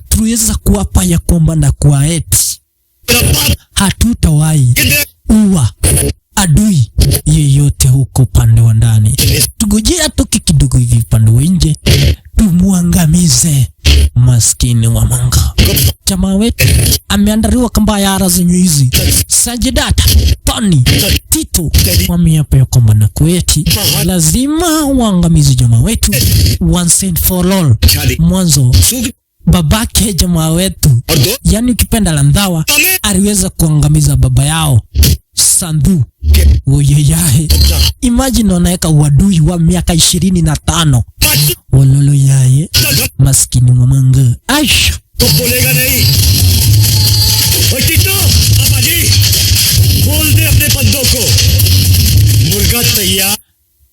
Tuweza kuwapa ya kwamba na kwa eti hatutawahi uwa adui yeyote huko pande wa ndani. Tugojea toki kidogo hivi pande wa nje tumuangamize maskini wa manga. Jamaa wetu ameandaliwa kamba ya arazinyo hizi Sajidata, Tony, Tito wameapa ya kwamba na kweti lazima uangamizi jamaa wetu once and for all. Mwanzo babake jamaa wetu, yani ukipenda Landawa, aliweza kuangamiza baba yao Sandu Oyeyahe. Imagine wanaeka uadui wa miaka 25. Wololo yaye maskini wa manga. Aisha तो बोलेगा नहीं। और टिटो पापा जी बोल दे अपने बंदों को मुर्गा तैयार।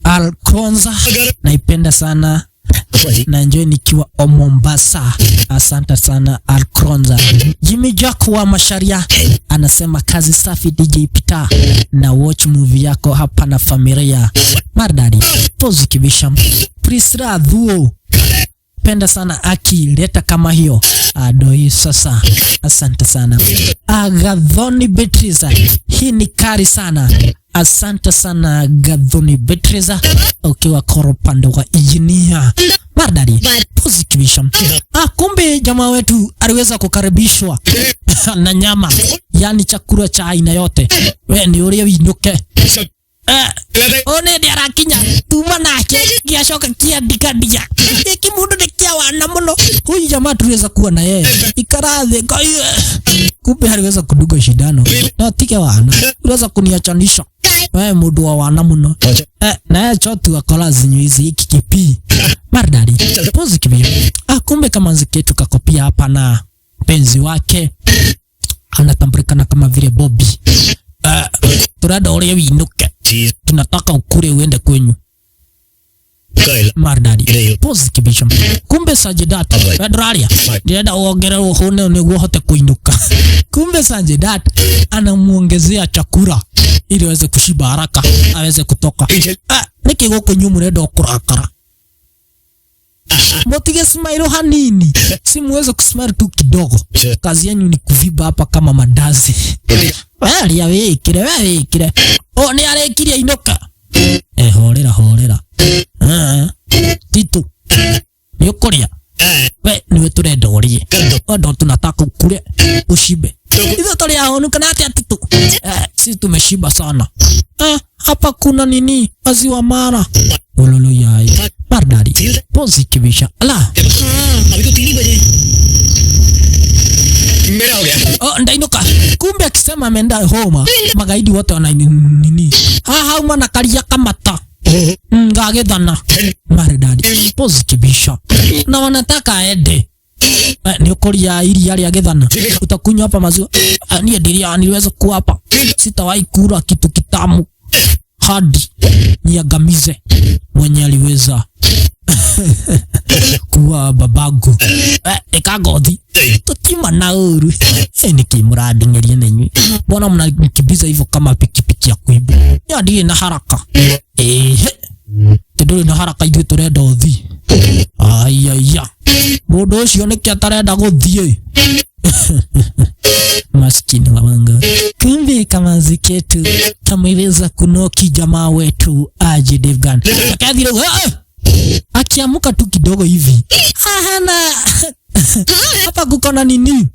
Alkonza naipenda sana na enjoy nikiwa Mombasa. Asante sana Alkonza. Jimmy Jack wa Masharia anasema kazi safi DJ Peter na watch movie yako hapa na familia. Maridadi pose kibisha. Prisra Dhuo penda sana akileta kama hiyo adoi sasa. Asante sana Agathoni Betriza, hii ni kari sana. Asante sana Agathoni Betriza ukiwa koropande wa engineer. Maridadi positivation. Kumbe jamaa wetu aliweza kukaribishwa na nyama, yani chakula cha aina yote. Wewe ni ule winuke one ndiara kinya tuma nake giacoka kiandikadia iki mundu nikia wana muno. Huyu jamaa tuliweza kuwa na yeye ikarathe kwa hiyo kumbe aliweza kuduga shindano na tike wana uliweza kuniachanisha wewe mundu wa wana muno na yeye chotu akola zinyo hizi hiki kipi. Maridadi positive. Kumbe kama ziketu kakopia hapa na penzi wake anatambulika kama vile Bobby. Turada ole winuke, tunataka ukure uende kwenyu. Maridadi positive. Kumbe Sajidata Pedralia ndienda uongere uhone niguo hote kuinuka. Kumbe Sajidata anamuongezea chakula ili aweze kushiba haraka aweze kutoka. Niki goko nyumu nenda kurakara. Motige smile hanini, si muweze kusmile tu kidogo. Kazi yenu ni kuviba hapa kama mandazi. Wewe wekire ni arekiria inoka. Horera Tito yokoria we niwe turenda urie ndo tunataka ukure ushibe. Hizo tole yaonuka na ati Tito si tumeshiba sana. Hapa kuna nini maziwa mara ululu yai. Maridadi positive. Ala अभी तो 3 बजे मेरा हो गया। Ndainuka. Kumbe akisema ameenda homa magaidi wote wana nini hauma na karia kamata ngagethana. Maridadi positive na wanataka aende ni ukoria ili yale agethana utakunywa hapa maziwa. Ni ndiria niweza kuwa hapa, sitawahi kula kitu kitamu hadi niagamize mwenye aliweza kuwa babagu ekagothi tutima na uru nikimuradi ngerie nenyu mbona mnakibiza hivyo kama pikipiki ya kuiba ya ndiye na haraka tedole na haraka idwe turenda uthi ayaya mundu ucio niki atarenda guthie Maskini wa Mungu. Kumbe kama ziketu kameweza kunoki jamaa wetu aje Devgan. Akadhira akiamuka tu kidogo hivi. Hana hapa kukona nini?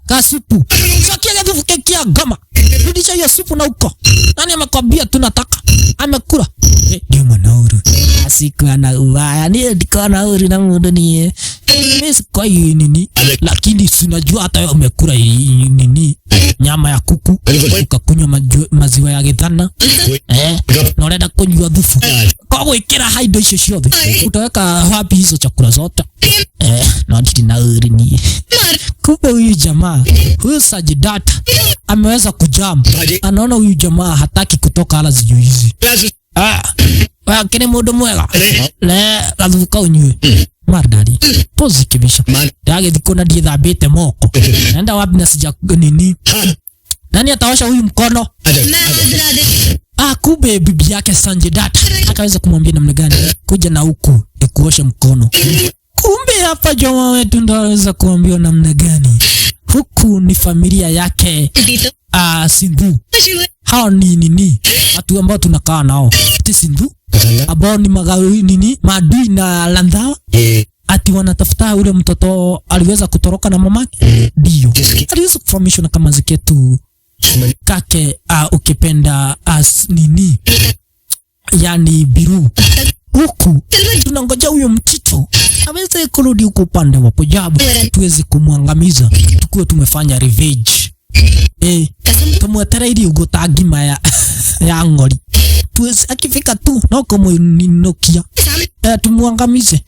Kasupu. Sakia gadufu kekia goma. Rudisha hiyo supu na uko. Nani amekwambia tunataka? Amekula. Ndio manauru. Asikuwa na ubaya. Ni ndiko na uri na mundu ni. Mimi kwa hiyo nini? Lakini sinajua hata wewe umekula nini? Nyama ya kuku. Ukakunywa maziwa ya githana. Na unaenda kunywa dhufu. Kwa kuwekera haido hizo ciothe. Utaweka wapi hizo chakula zote? Na nditi na uri ni. Kumbe huyu jamaa, huyu Sajidata ameweza kujam. Anaona huyu jamaa hataki kutoka ala zijui hizi. Wewe kile mudo mwega. Le lazuka unywe. Mardari. Pozi kibisha. Dage dikona die dhabete moko. Naenda wapi na sija nini? Nani ataosha huyu mkono? Kumbe bibi yake Sajidata akaweza kumwambia namna gani kuja na huku nikuoshe mkono. Kumbe hapa jamaa wetu ndo aweza kuambiwa namna gani. Huku ni familia yake Sindhu. Hao ni nini? Watu ambao tunakaa nao. Ati Sindhu ambao ni magawi nini? Maadui na Landhawa. Ati wanatafuta ule mtoto aliweza kutoroka na mamake. Ndio. Aliweza kufahamishwa na kama ziketu kake ukipenda nini? Yani Biru. Huku tunangoja huyo mchicho aweze kurudi huko upande wa Punjab tuweze kumwangamiza tukuwe tumefanya revenge. Tumwetera ili ugota ngima ya ngori tuweze akifika tu na kumwinokia tumwangamize.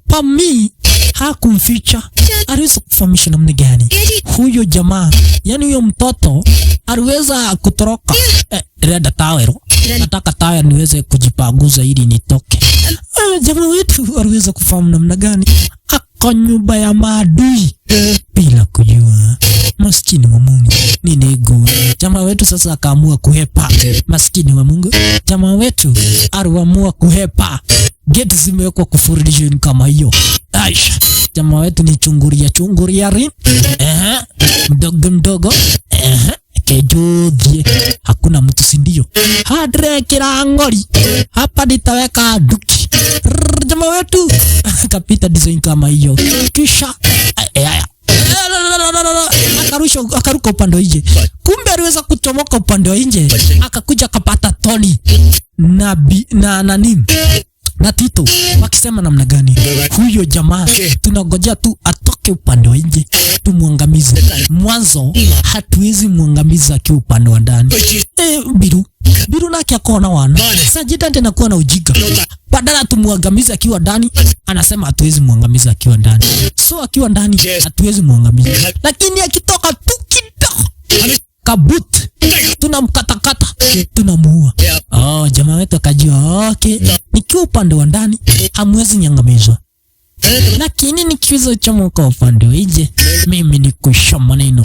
Pami hakumficha, aliweza kufahamisha namna gani huyo jamaa, yani huyo mtoto aliweza kutoroka. Reda tawero nataka tawa niweze kujipaguza ili nitoke. Jamaa wetu aliweza kufahamu namna gani ako nyumba ya maadui bila kujua. Maskini wa Mungu ni nego. Jamaa wetu sasa akaamua kuhepa. Maskini wa Mungu, jamaa wetu aliamua kuhepa. Geti zimewekwa kufurudisha kama hiyo. Aisha, jamaa wetu ni chunguria rin. Mdogo. Kejodhie. Hakuna mtu sindio. Hadre kirangori. Hapa nitaweka duki. Jamaa wetu kapita design kama hiyo. Kisha akaruka upande wa nje. Kumbe aliweza kutomoka upande wa nje. Akakuja kapata Tony na nini na Tito wakisema namna gani huyo jamaa tunangojea tu atoke upande wa nje tumwangamize. Mwanzo hatuwezi mwangamiza akiwa upande wa ndani. Biru nake akona wana Sajidata anakuwa na ujinga. Badala tumwangamize akiwa ndani, anasema hatuwezi mwangamiza akiwa ndani. So akiwa ndani hatuwezi mwangamiza, lakini akitoka tu kidogo kabut tunamkatakata tunamuua. Jamaa wetu akajua nikiwa upande wa ndani hamwezi nyangamizwa, lakini nikiweza chomoka upande wa nje mimi ni kusha maneno.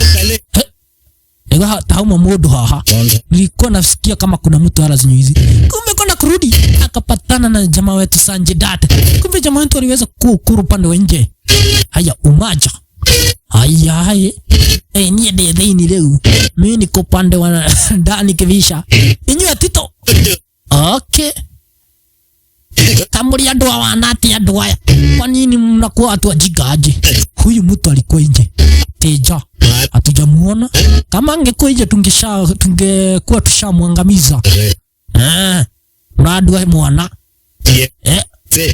Ega tauma modo haha. Nilikuwa nasikia kama kuna mtu ala zinyo hizi. Kumbe kuna kurudi akapatana na jamaa wetu Sajidata. Kumbe jamaa wetu aliweza kukuru upande wa nje. Haya umaja. Haya. Niye ni leo. Mimi niko upande wa ndani kivisha. Inyo Tito. Okay. Kamuri ando wanati ando haya. Kwa nini mnakuwa watu wajigaje? Huyu mtu alikuwa nje. Teja. Hatujamuona. Kama angekuwa nje tungekuwa tushamwangamiza. Mradu mwana.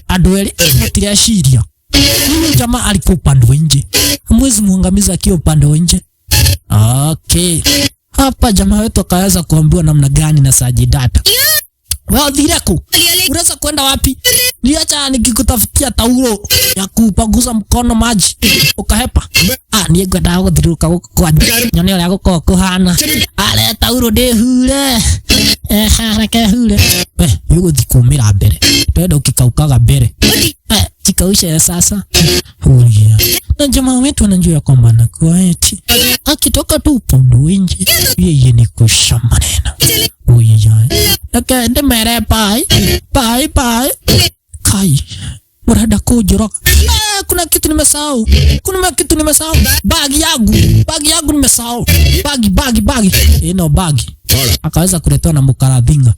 Adweli mtiria shiria. Huyu jamaa alikuwa upande wa nje. Hamwezi muangamiza akiwa upande wa nje. Okay. Hapa jamaa wetu akaweza kuambiwa namna gani na Sajidata. Wewe direko, unaweza kwenda wapi? Niacha nikikutafutia taulo ya kupaguza mkono maji ukahepa. Niye kwenda kudiruka kwa nyone yako kwa kuhana. Ale taulo de hule. Haraka hule. Yuko dikumira mbere. Twenda ukikaukaga mbere. Chikausha sasa. Hulia. Na jamaa wetu anajua kwamba na kwa eti akitoka tu upande nje yeye ni kusha maneno. Uya. Nakaende mere pai. Kai. Murenda kujoroga. Kuna kitu nimesahau. Bagi yangu nimesahau. Bagi. Ino bagi. Akaweza kuletewa na mukarathinga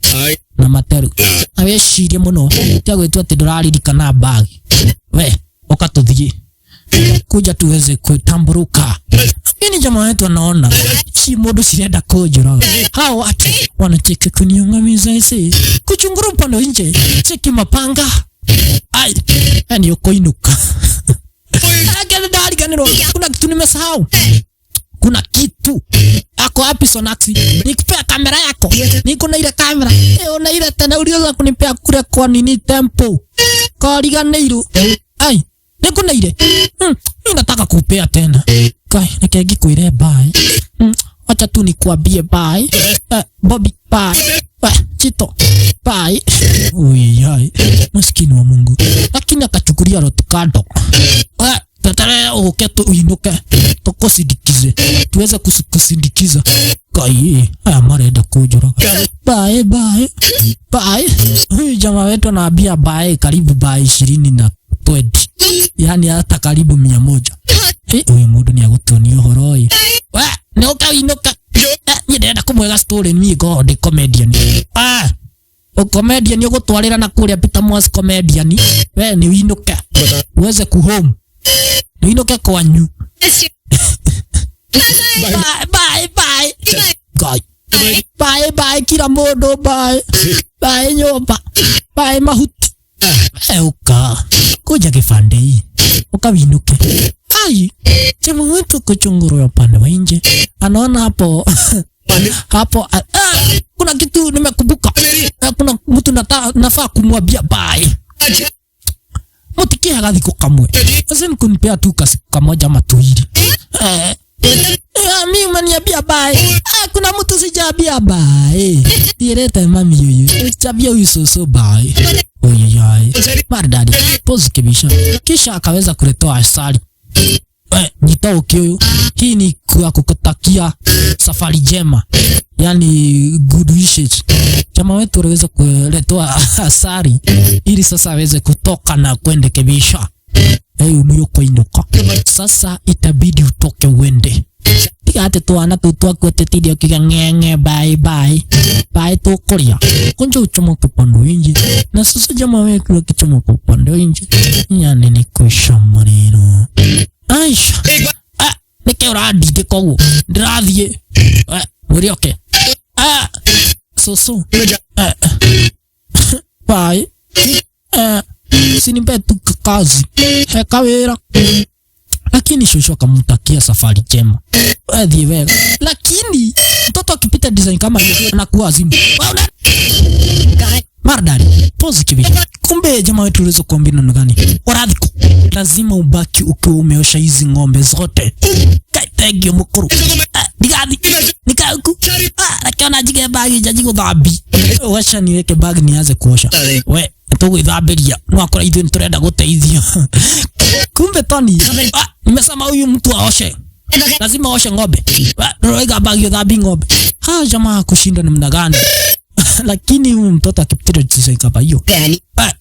na materu. Aweshirie muno. Tia gwitu ati nduraririkana bagi. We, ukatuthie. Kuja tuweze kutamburuka. Ini jamaa wetu anaona si modo sirenda kujoroga. Hao watu wanacheka kuniangamiza isi. Kuchunguru upande nje. Cheki mapanga. Ai, yani yokoinuka. Agenda dari ganiro. Kuna kitu nimesahau. Kuna kitu. Ako wapi Sonaxi? Nikupea kamera yako. Niko na ile kamera. Una ile tena uliweza kunipea kule kwa nini tempo. Kwa liganiro. Ai, niko na ile. Ninataka kupea tena. Kai, nikegi kuire bye. Acha tu nikuambie bye. Bobby bye. Chito bye. Uyai, maskini wa Mungu. Lakini akachukulia rotukado. Tatare uketu uinuke. Tukusindikize. Tuweze kusindikiza. Kai, haya marenda kujoroga. Bye. Huyu jamaa wetu anaambia bye karibu bye 20 na 20. Yani hata karibu 100. Huyu mundu ni agutunia horoi. Ni ukawinuka. Nyenda kumwega story ni god comedian. O comedian ni gutwarira na kuria Peter Moss comedian. We ni winuka. Uweze ku home. Ni winuka kwanyu. Bye. God. Bye kila mundu bye. Bye nyomba. Bye mahuti. Uka. Kuja kifande hii. Ukawinuke. Ai. Chema wetu kuchunguru upande wa nje. Anaona hapo. Kuna kitu nimekumbuka. Kuna mtu nafaa kumwambia bye. Mutikia gathi kukamwe. Sasa nikunipea tu kasi kamoja matuili. Mimi umeniambia bye. Kuna mtu sijabia bye. Direta mami yuyu. Chabia usoso bye. Oyai. Maridadi. Pose kibisha. Kisha akaweza kuletoa asali. Jitoa ukioyo. Hii ni kwa kukutakia safari jema. Yani good wishes. Jamaa wetu aliweza kuletoa asali ili sasa aweze kutoka na kwende kibisha. Unuyo kuinuka. Sasa itabidi utoke uende. Tigate tuana tutua kwete tidio kika ngenge bye tukuria. Kunja uchomoke pando inji. Na sasa jamaa wetu akichomoka pando inji. Yani ni kusha maneno. Aisha. Nike uradi koguo. Ndirathie. Muri okay. So. Bye. Sinipe tu kazi. Heka wera. Lakini shosho akamutakia safari njema. Thie wewe. Lakini mtoto akipita design kama hiyo anakuwa azimu. Maridadi. Positive. Kumbe jamaa wetu ulizo kuambia namna gani? Waradhiko. Lazima ubaki ukiwa umeosha hizi ng'ombe zote. Kaitegi mukuru. Digadi. Nikauku. Nakiona jige bagi jajigo dhambi. Washa niweke bagi nianze kuosha. We, tugu idhambiria. Mwakora ithu niturenda guteithia. Kumbe Tony. Nimesema huyu mtu aoshe. Lazima aoshe ng'ombe. Roega bagi dhambi ng'ombe. Jamaa kushinda namna gani? Lakini huyu mtoto akipita design kama hiyo.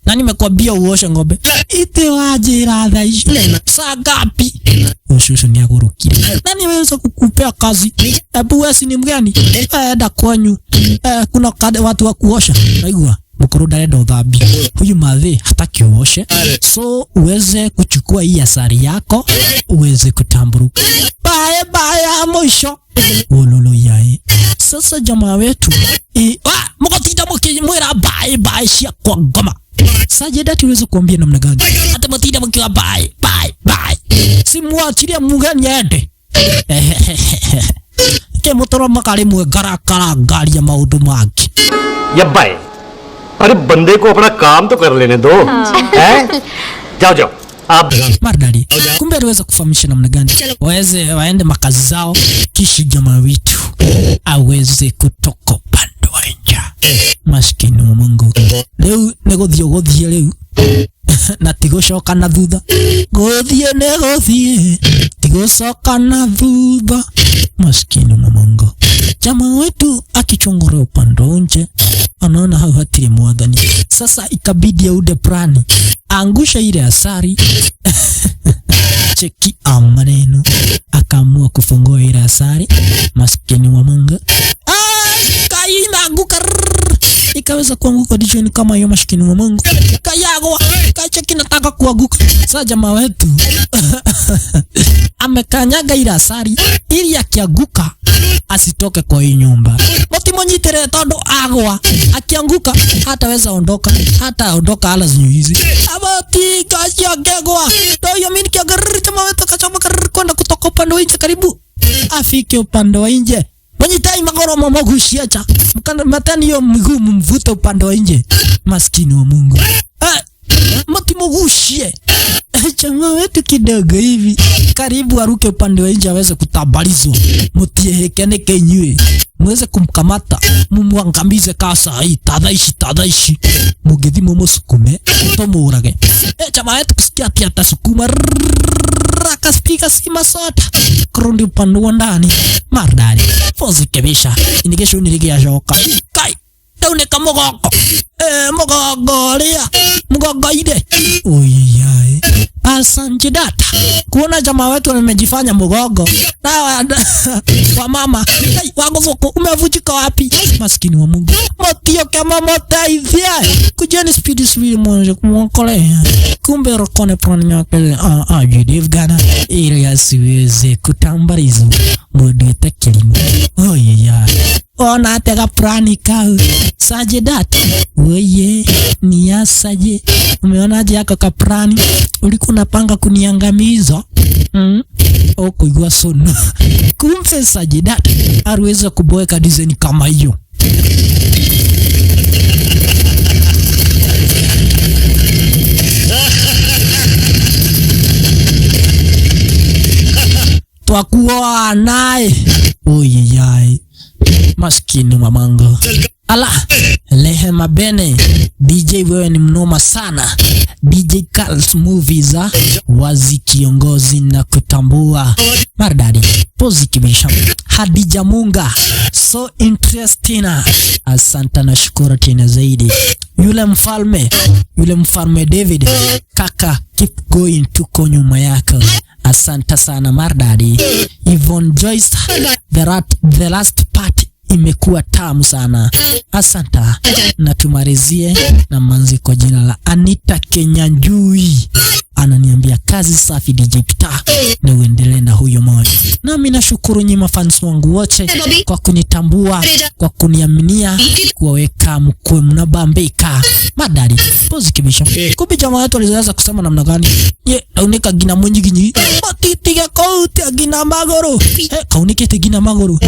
Na nimekwambia uoshe ng'ombe. Ite wajira dhaishi. Saa ngapi? Ushusho ni agurukire. Nani waweza kukupea kazi? Ebu wewe si ni mgani? Enda kwanyu. Kuna watu wa kuosha. Naigua. Mukuru darenda udhambi. Huyu madhe hataki uoshe. So uweze kuchukua hii asari yako. Uweze kutamburuka. Bye mwisho. Ululu yai. Sasa jamaa wetu. Mukotida mwira bye shia kwa ngoma. Sajeda tuweze kuambia namna gani? Hata mutida mkiwa bye. Simuachilia mugeni ende. Ke mutoro makari mwe gara gari ya maundu maki. Ya bye. अरे बंदे को अपना काम तो कर लेने दो हैं? जाओ आप Maridadi. Kumbe aliweza kufahamisha namna gani waweze waende makazi zao, kisha jamaa wetu aweze kutoka upande wa nje. Maskini wa Mungu. Leo negothie leo na tigocoka na thutha. Gothie tigocoka na thutha. Maskini wa Mungu. Jamaa wetu akichongora upande nje anaona hau hatiri mwathani. Sasa ikabidi aude plani, angusha ile asari cheki maneno, akaamua kufungua ile asari. Maskini wa Mungu kaina anguka, ikaweza kuanguka dijoni kama hiyo. Maskini wa Mungu kayagwa, kacheki nataka kuanguka. Sasa jamaa wetu amekanyaga ile asari ili akianguka asitoke kwa hii nyumba. Motimonyitere tondo agwa, akianguka hataweza ondoka, hata ondoka ala zinyu hizi. Abati kashagegwa. Ndio mimi nikiagarri jamaa wetu kachoma kwenda kutoka upande wa nje, karibu afike upande wa nje. Mwenyitai magoro momogushia matani yo miguu mvuta upande wa nje. Maskini wa Mungu. Motimogushie jamaa wetu kidogo hivi, karibu aruke upande wa nje aweze kutabalizwa. Mutiehekane kenywe mweze kumkamata, mumwangamize kasa hii tadaishi mugithi mumusukume tomurage. Jamaa wetu kusikia ati atasukuma akaspika sima sota kurundi upande wa ndani. Mardani fozi kebisha inigesho niligia shoka kai tauneka mugogo mugogo ide oyai. Asante data kuona jamaa wetu amejifanya mugogo na wa mama wangu umevujika wapi? Maskini wa Mungu. Motio kama motaithia kujeni speed swili mwanzo kumwokolea, kumbe rokone prani yake ajidiv gana ili asiweze kutambarizo mudete kilimo. Oyai ona atega prani kau saje data weye ni asaje. Umeonaje yako kaprani? Ulikuwa unapanga kuniangamiza? Kuigua sono. Kumbe saje data aliweza kuboeka design kama hiyo. Twakuwa naye. Oyeyai. Maskini mamango. Ala, Lehema Bene, DJ wewe ni mnoma sana. DJ Carl's Movies wazi kiongozi na kutambua. Mardadi, pozi kibisha. Hadija Munga, so interesting. Asante na shukuru tena zaidi. Yule mfalme David, kaka keep going, tuko nyuma yako. Asante sana Mardadi. Yvonne Joyce, the last part imekuwa tamu sana. Asanta. Na tumalizie na manzi kwa jina la Anita Kenyanjui. Ananiambia kazi safi DJ Peter, na uendelee na huyo moyo. Nami nashukuru nyima fans wangu wote kwa kunitambua, kwa kuniaminia, kuwaweka mkwe mnabambika. Madari pozi kibisha. Kubi jamaa wetu alizoweza kusema namna gani? Kaunika gina mwenji ginyi matitige kauti gina magoro. Kaunike te gina magoro.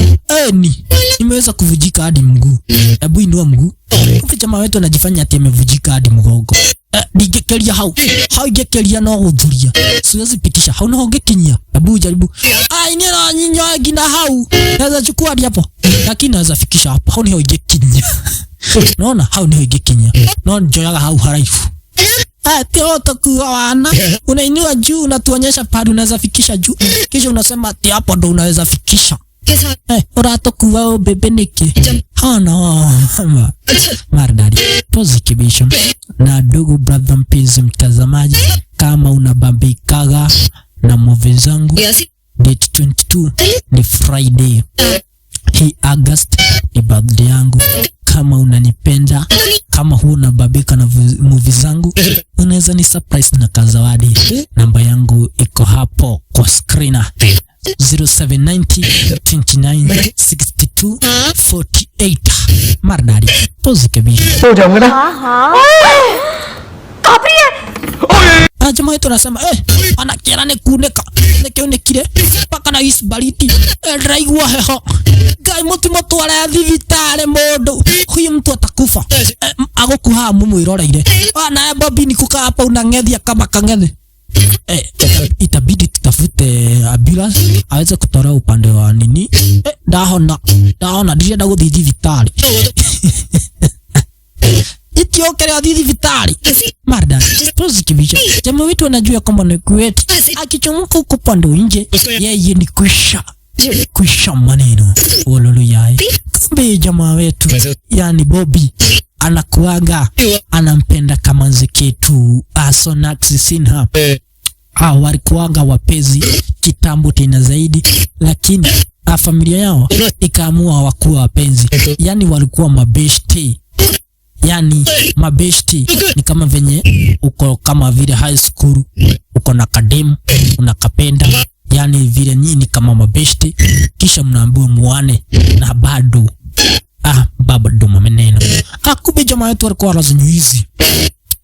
Nimeweza kuvujika hadi mguu. Hebu inua mguu. Kubi jamaa wetu anajifanya ati amevujika hadi mgongo. Digekelia hau gekelia no guthuria. Siwezi pitisha hau no gekinyia. Hebu jaribu. Nina nyinyo gina hau. Naweza chukua hadi hapo. Lakini naweza fikisha hapo. Hau ni hau gekinyia. Naona hau ni hau gekinyia. Naona joyaga hau haraifu. Teo tokuwa wana. Unainua juu, unatuonyesha padi unaweza fikisha juu. Kisha unasema ati hapo ndo unaweza fikisha. Uratokuwa bebeneke. Hana Mardadi pozi kibisha. Na ndugu brother mpenzi mtazamaji, kama unabambikaga na movie zangu, date 22 ni Friday. Hii August ni birthday yangu. Kama unanipenda, kama huwa unabambika na movie zangu, unaweza ni surprise na kazawadi. Namba yangu iko hapo kwa screen. 0790 29 62 48. Mardadi pozi kibisha. हो जाऊंगा ना। Jamaa yetu anasema anakiana nekuneka nekionekire paka na isbariti draigwa heho gai mutu ala thivitare modo huyu mtu atakufa agokuha mumwiroreire na Bobby ni kukaa hapa unang'ethia kama kang'ethe. Itabidi tutafute ambulance aweze kutoa upande wa nini. Ndahona ndirenda guthii thivitari. Itiokerea thithi vitari. Marda pozi kibisha. Jamaa wetu anajua kwamba ni kwetu. Akichomoka huko pande nje, yeye ni kwisha maneno. Ololo yai. Kumbe jamaa wetu yani Bobby anakuaga anampenda Kamanzi Ketu Sonax Sinha. Walikuwaga wapenzi kitambo tena zaidi, lakini familia yao ikaamua wakuwa wapenzi. Yani walikuwa mabeshti. Yani mabeshti ni kama venye uko kama vile high school uko na kadem unakapenda, yani vile nyinyi kama mabeshti, kisha mnaambiwa muane na bado bado maneno. Kumbe jamaa yetu walikuwa razinyuizi.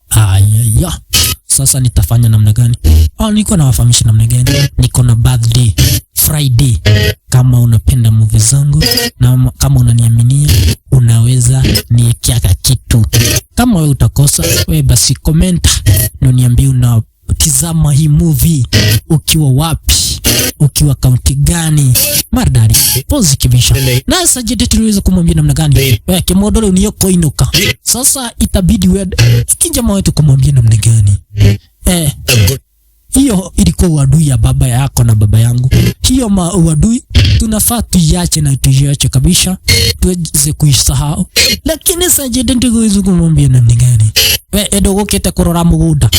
Ayaya. Sasa nitafanya namna gani? Niko na wafahamisha namna gani? Niko na birthday Friday. Kama unapenda movie zangu na kama unaniaminia, unaweza niekea kitu. Kama wewe utakosa, wewe basi comment na niambie unatizama hii movie ukiwa wapi, ukiwa kaunti gani. Maridadi pozikibisha na sajidi tuliweza kumwambia namna gani wewe kimodole uniyoko inuka. Sasa itabidi wewe kinjamaa wetu kumwambia namna gani. Hiyo ilikuwa uadui ya baba yako na baba yangu. Hiyo uadui tunafaa tuiache na tuiache kabisa, tuweze kuisahau. Lakini sajidi ndio kumwambia namna gani wewe edogo kete kurora muguda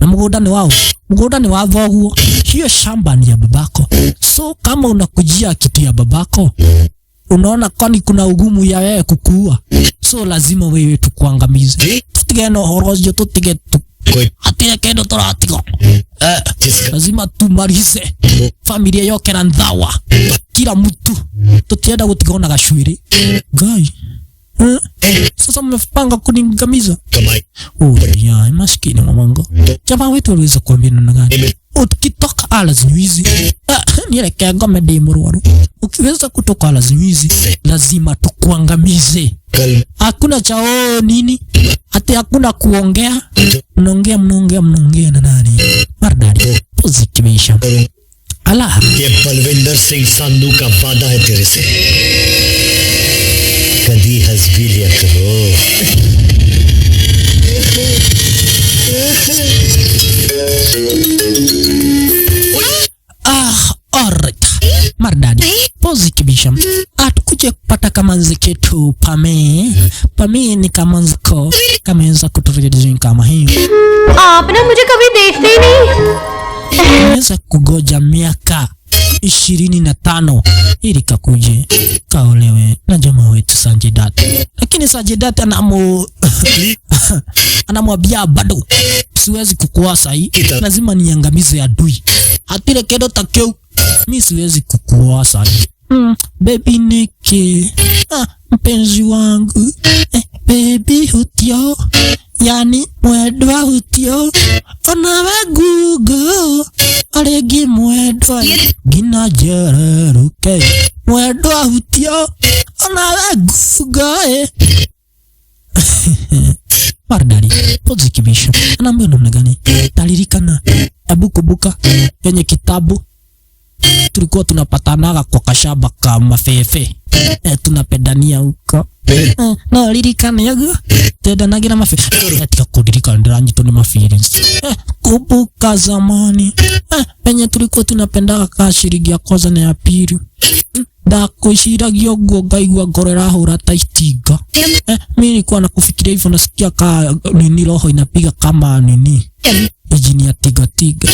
na muguda ni wao, muguda ni wa thoguo. Hiyo shamba ni ya babako. So kama unakujia kitu ya babako, unaona kwani kuna ugumu ya wewe kukua, so lazima wewe tukuangamize. Tutigeno horojo tutige hatia kendo toratigo. Lazima tumalize familia yote na ndawa, kila mtu tutienda kutigona gashwiri guy. Sasa mmepanga kuningamiza. Ya maskini mamango. Jamaa wetu aliweza kuambia namna gani? Ukitoka alazinywizi, nielekea ngome demurwaru. Ukiweza kutoka alazinywizi, lazima tukuangamize. Hakuna chao nini? Hata hakuna kuongea. Mnaongea na nani? Maridadi. Pozikibisha. Allah. ये बलविंदर सिंह संधू का वादा है तेरे से, कभी हंस भी लिया करो। Alright. Maridadi. Pozikibisha. Atukuje kupata Kamanzi Ketu Pame ni Kamanzi ko kameweza kuturejea kama hiyo. आप ना मुझे कभी देखते ही नहीं। Naweza kugoja miaka 25 ili kakuje kaolewe na jamaa wetu Sanjay Dutt. Lakini Sanjay Dutt anamwambia bado siwezi kukuoa hii, lazima niangamize adui. Atile kedo takeu, mimi siwezi kukuoa hii. Baby Nikki, mpenzi wangu, baby hutio, yani mwedwa hutio, onawe gugo, alegi mwedwa, gina jereruke, mwedwa hutio, onawe gugo, Maridadi. Pozikibisha. Anaambia namna gani? Talirikana. Ebu kumbuka kwenye kitabu tulikuwa tunapatanaga kwa kashamba kama fefe. Tunapendania huko. No lirikana yago. Tedanagira mafe. Tika kudirika ndranji tu ni mafeelings. Kumbuka zamani. Penye tulikuwa tunapendaga kashirigi ya kwanza na ya pili. Ndakushiragio ngaigua ngoro irahura ta itinga. Mimi nilikuwa nakufikiria hivyo, nasikia nini roho inapiga kama nini injini ya tiga.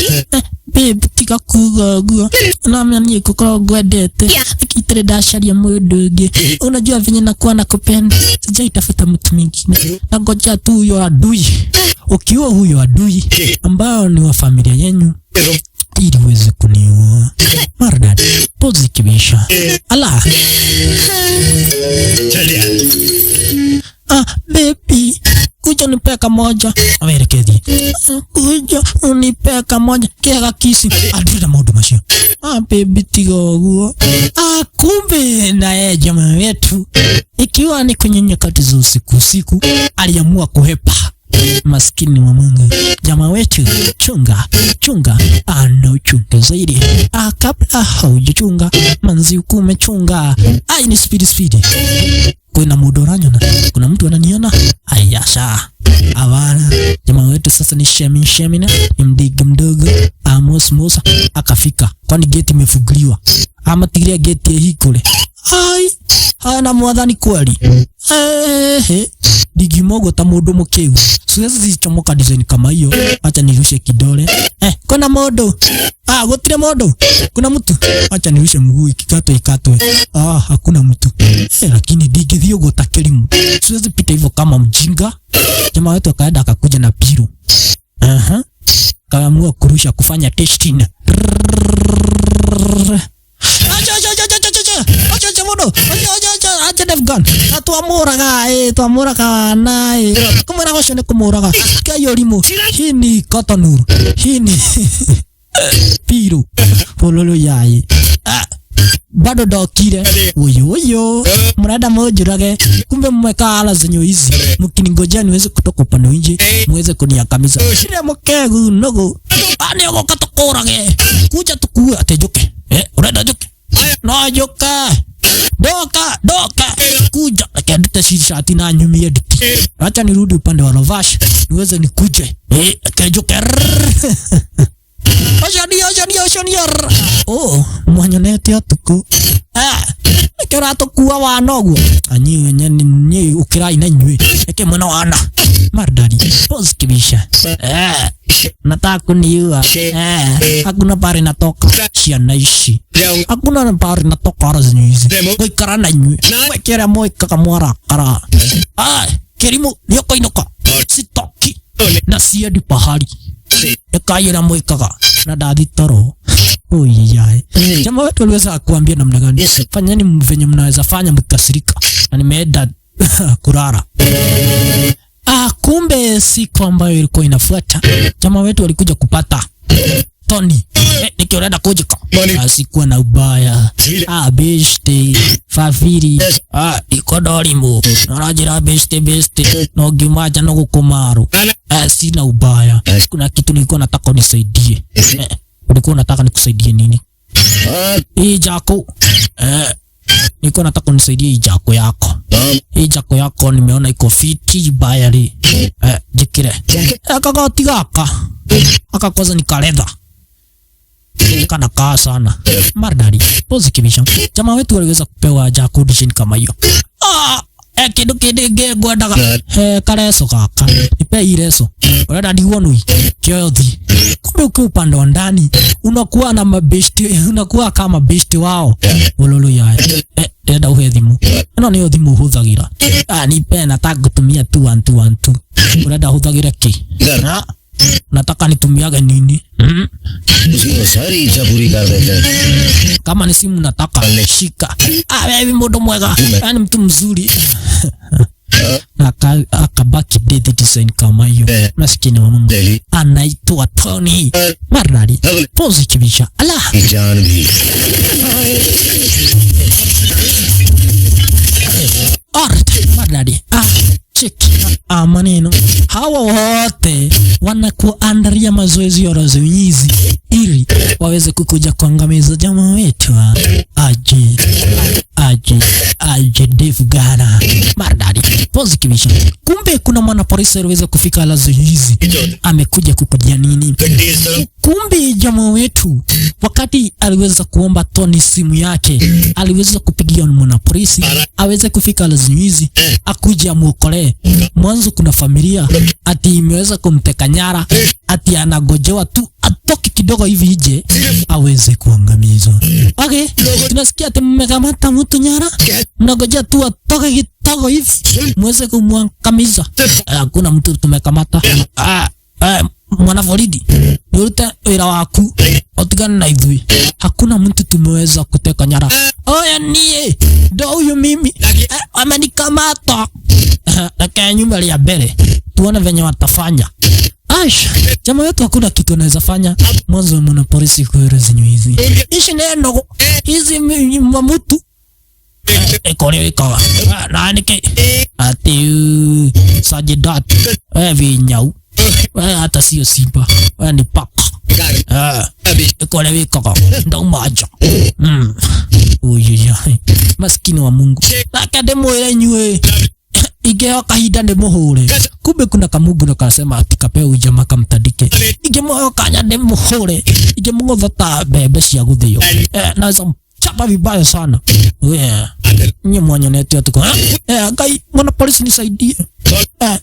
Babe tiga kugagua na mimi niko gwedete kitire dasharia mundu ungi. Unajua venye nakuwa nakupenda, sijaitafuta mtu mwingine, na ngoja tu huyo adui. Ukiwa huyo adui ambao ni wa familia yenu ili uweze kuniua. Maridadi. Pozikibisha. Allah. Baby, kuja unipeka moja. Amerekedi. Kuja unipeka moja. Kega kisi. Adrida maudu mashio. Baby tigoguo. Kumbe na jamaa wetu, ikiwa ni kwenye nyakati za usiku, aliamua kuhepa. Maskini wa Mungu. Jamaa wetu, chunga chunga zaidi. Kabla haujachunga manzi ukume chunga. Ni speed. Kuna mudoranyo na kuna mtu ananiona. Ayasha. Avana. Jamaa wetu sasa ni shemi na ni mdogo. Amos akafika. Kwani geti imefunguliwa. Ama tigiria geti ya hii kule. Hana mwadhani kweli. Digimogo ta mundu mukiu. Siwezi zichomoka design kama hiyo. Acha nirushe kidole. Kuna modo. Gutire modo. Kuna mtu. Acha nirushe mguu ikatwe. Hakuna mtu. Lakini digithio gota kelimu. Siwezi pita hivyo kama mjinga. Jamaa wetu akaenda akakuja na piro. Kaamua kurusha kufanya testing. Acha modo. Acha Devgan. Tuamuraga nae. Kumara hoshone kumuraga. Kayo limo. Hii ni Kotonur. Hii ni piro. Pololo yai. Bado dokire. Oyo. Mrada mojurage. Kumbe mmeka ala zenyo hizi. Mkiningojea niweze kutoka upande nje. Muweze kuniangamiza. Shire mkegu nogo. Ani ogo katokorage. Kuja tukue atejoke. Ureda joke. No joka. Doka. Kuja. Akendete shati na nyumia diki. Acha nirudi upande wa Lovash. Niweze nikuje. Atejoke. Oshani. Mwanyonete atuko. Kera tukua wanogo. Anyi nyani ukirai na nywe. Eke mwana wana. Mardari. Pose kibisha. Nataka kuniua. Hakuna pare natoka. Shia naishi. Hakuna pare natoka ara zenyu hizi. Koi kara na nywe. Kera moi kaka mwara kara. Kerimu niyoko inoka. Sitoki. Na siya di pahali. Ekaye na moi kaka. Na dadi toro. Oye. Jamaa wetu waliweza kuambia namna gani? Fanyeni venye mnaweza fanya mkasirika. Na nimeenda kurara. Kumbe siku ambayo ilikuwa inafuata, jamaa wetu walikuja kupata Tony. Nikioreda kujika. Asikuwa na ubaya. Beshte. Fafiri. Ikodorimo. Narajira beshte. No gimaja no kukumaru. Sina ubaya. Kuna kitu nilikuwa nataka unisaidie. Ulikuwa unataka nikusaidie nini? Hii jako. Nilikuwa nataka unisaidie hii jako yako. Hii jako yako nimeona iko fiti bayari. Jikire. Akagoti gaka. Akakoza nikaledha. Kana kaa sana. Mardari. Pose kibisha. Jamaa wetu waliweza kupewa jako design kama hiyo. Kidu kidege gwadaga. Kareso kaka. Nipe ireso. Ureda diwonui. Kiothi. Kumbe ukiwa upande wa ndani unakuwa na mabeshti, unakuwa kama beshti wao. Wololo yaya. Enda uhe thimu. Eno ni thimu huthagira. Nipe nataka kutumia 2112. Ureda huthagira ki? Nataka nitumiage nini? Sari icha puri kar dete. Kama ni simu nataka shika. Wewe mtu mwega. Yaani mtu mzuri. Akabaki date design kama hiyo. Maskini wa Mungu. Anaitwa Tony. Marari. Pose kibisha. Allah. Jaan bhi. Alright. Marari. Cheki. Maneno. Hawa wote wanakuandalia mazoezi ya razoizi ili waweze kukuja kuangamiza jamaa wetu. Aje Devgana. Mardari. Pose kibisha. Kumbe kuna mwana polisi aliweza kufika razoizi. Amekuja kukujia nini? Kumbe jamaa wetu wakati aliweza kuomba Tony simu yake, aliweza kupigia mwana polisi aweze kufika razoizi akuje amuokolee. Mwanzo kuna familia ati imeweza kumteka nyara, ati anagojewa tu atoke kidogo hivi ije aweze kuangamizwa. Okay, tunasikia ati mmekamata mtu nyara, mnagojea tu atoke kidogo hivi muweze kumwangamiza. Hakuna mtu tumekamata. Mwana Floridi, urute wira waku otigana na ithui. Hakuna mtu tumeweza kuteka nyara. Oya nie ndo huyu mimi amenikamata. Na nyumba ya mbele tuone venye watafanya. Jamaa wetu hakuna kitu anaweza fanya. Mwanzo mwana polisi kuere zenyu hizi. Ishi neno hizi mamutu. Ekore wikawa. Naanike. Ati sajidat. Vinyau. Hata siyo simba. Ni paka. Ekore wikawa. Ndo maja. Uyuyai. Maskini wa Mungu. Lakade mwere nyue. Igeo kahida ne muhure. Kumbe kuna kamungu nakasema ati kapeo ujama kamtandike. Ige moyo kanya ne muhure. Ige mungo thata bebe cia guthio. Na chapa vibaya sana. Nye mwanyonete tuko. Gai mwana polisi nisaidie.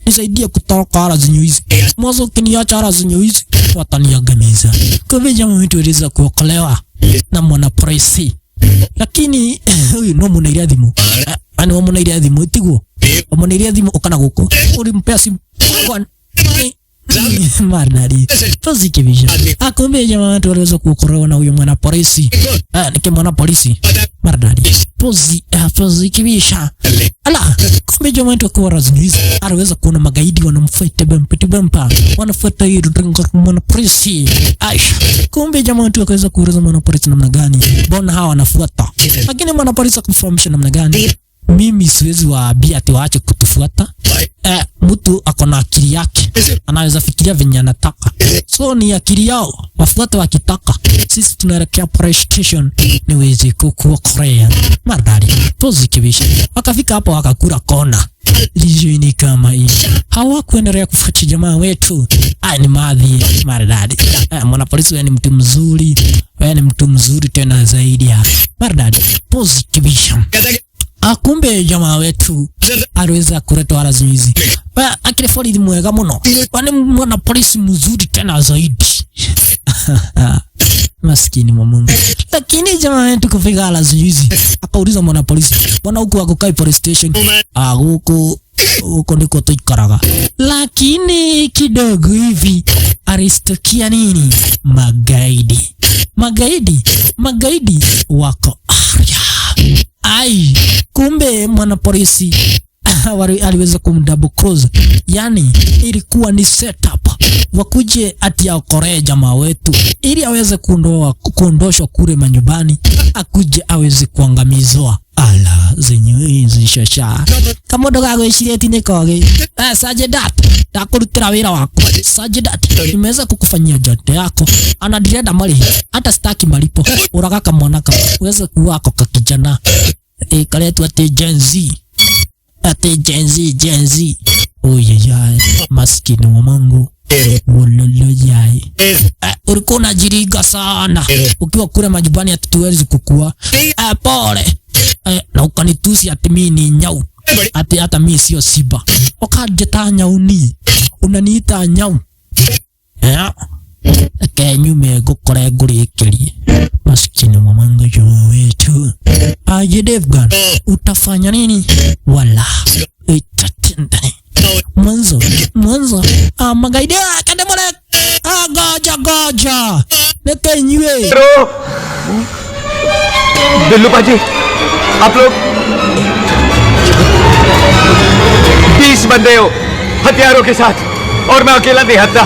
Nisaidie kutoroka ala zenyu hizi. Mwanzo ukiniacha ala zenyu hizi wataniangamiza. Kwa hivyo jamaa wetu aliweza kuokolewa na mwana polisi. Lakini huyu no munairia thimu. Ani munairia thimu tiguo. Munairia thimu ukana guko. Ulimpea simu. Marnari tuzikibisha akombe jamaa watu waliweza kuokolewa na huyo mwana polisi. Nike mwana polisi Marnari tuzikibisha ala kumbe jamaa watu kwa razinizi aliweza kuona magaidi wanamfuata bempa wanafuata hiyo mwana polisi. Aisha kumbe jamaa watu wakaweza kuuliza mwana polisi namna gani, mbona hawa wanafuata, lakini mwana polisi akufahamisha namna gani, mimi siwezi waambia ati waache kutufuata. Mtu akona akili yake, anaweza fikiria venye anataka, so ni akili yao wafuata wakitaka. Sisi tunaelekea police station niweze kuokolea. Marnari tuzikibisha wakafika hapo wakakura kona. Lijini kama hii hawakuendelea kufuata jamaa wetu. Ni madhi Marnari. Mwana polisi wewe ni mtu mzuri, wewe ni mtu mzuri tena zaidi ya Marnari tuzikibisha. Kumbe jamaa wetu aliweza kuleta wala zizi. Akile polisi mwega muno. Wani mwana polisi mzuri tena zaidi. Maskini wa Mungu. Lakini jamaa wetu kufika wala zizi. Akauliza mwana polisi, "Bwana huko wako kai police station?" Huko ndiko tuikaraga. Lakini kidogo hivi aristokia nini? Magaidi wako kumbe mwana polisi aliweza kumdouble cross. Yani ilikuwa ni setup wakuje ati aokolee jamaa wetu ili aweze kuondoshwa kule manyumbani, akuje aweze kuangamizwa. Ala zenyu hizi shasha kama ndo gagweciria ati nikoge. Sajedat ndakurutira wira wako. Sajedat nimeweza kukufanyia jote yako, anadirenda mali hata staki malipo. Uraga kamwanaka uweze kuwako kakijana kaletu ati Gen Z. Oyeyai maskini wa Mungu. Wololoyai. Ulikuwa unajiriga sana ukiwa kule majumbani ati tuwezi kukua. Pole. Na ukanitusi ati mimi ni nyau. Ati hata mimi sio siba. Ukajeta nyau ni. Unaniita nyau. Kenyume gukore ngurikirie. Maskini wa Mungu jamaa wetu. Devgan utafanya nini? Wala itatenda mwanzo magaidi kende mole goja nekenywe. दिल्लू पाजी आप लोग 20 बंदे हो हथियारों के साथ और मैं अकेला निहत्था।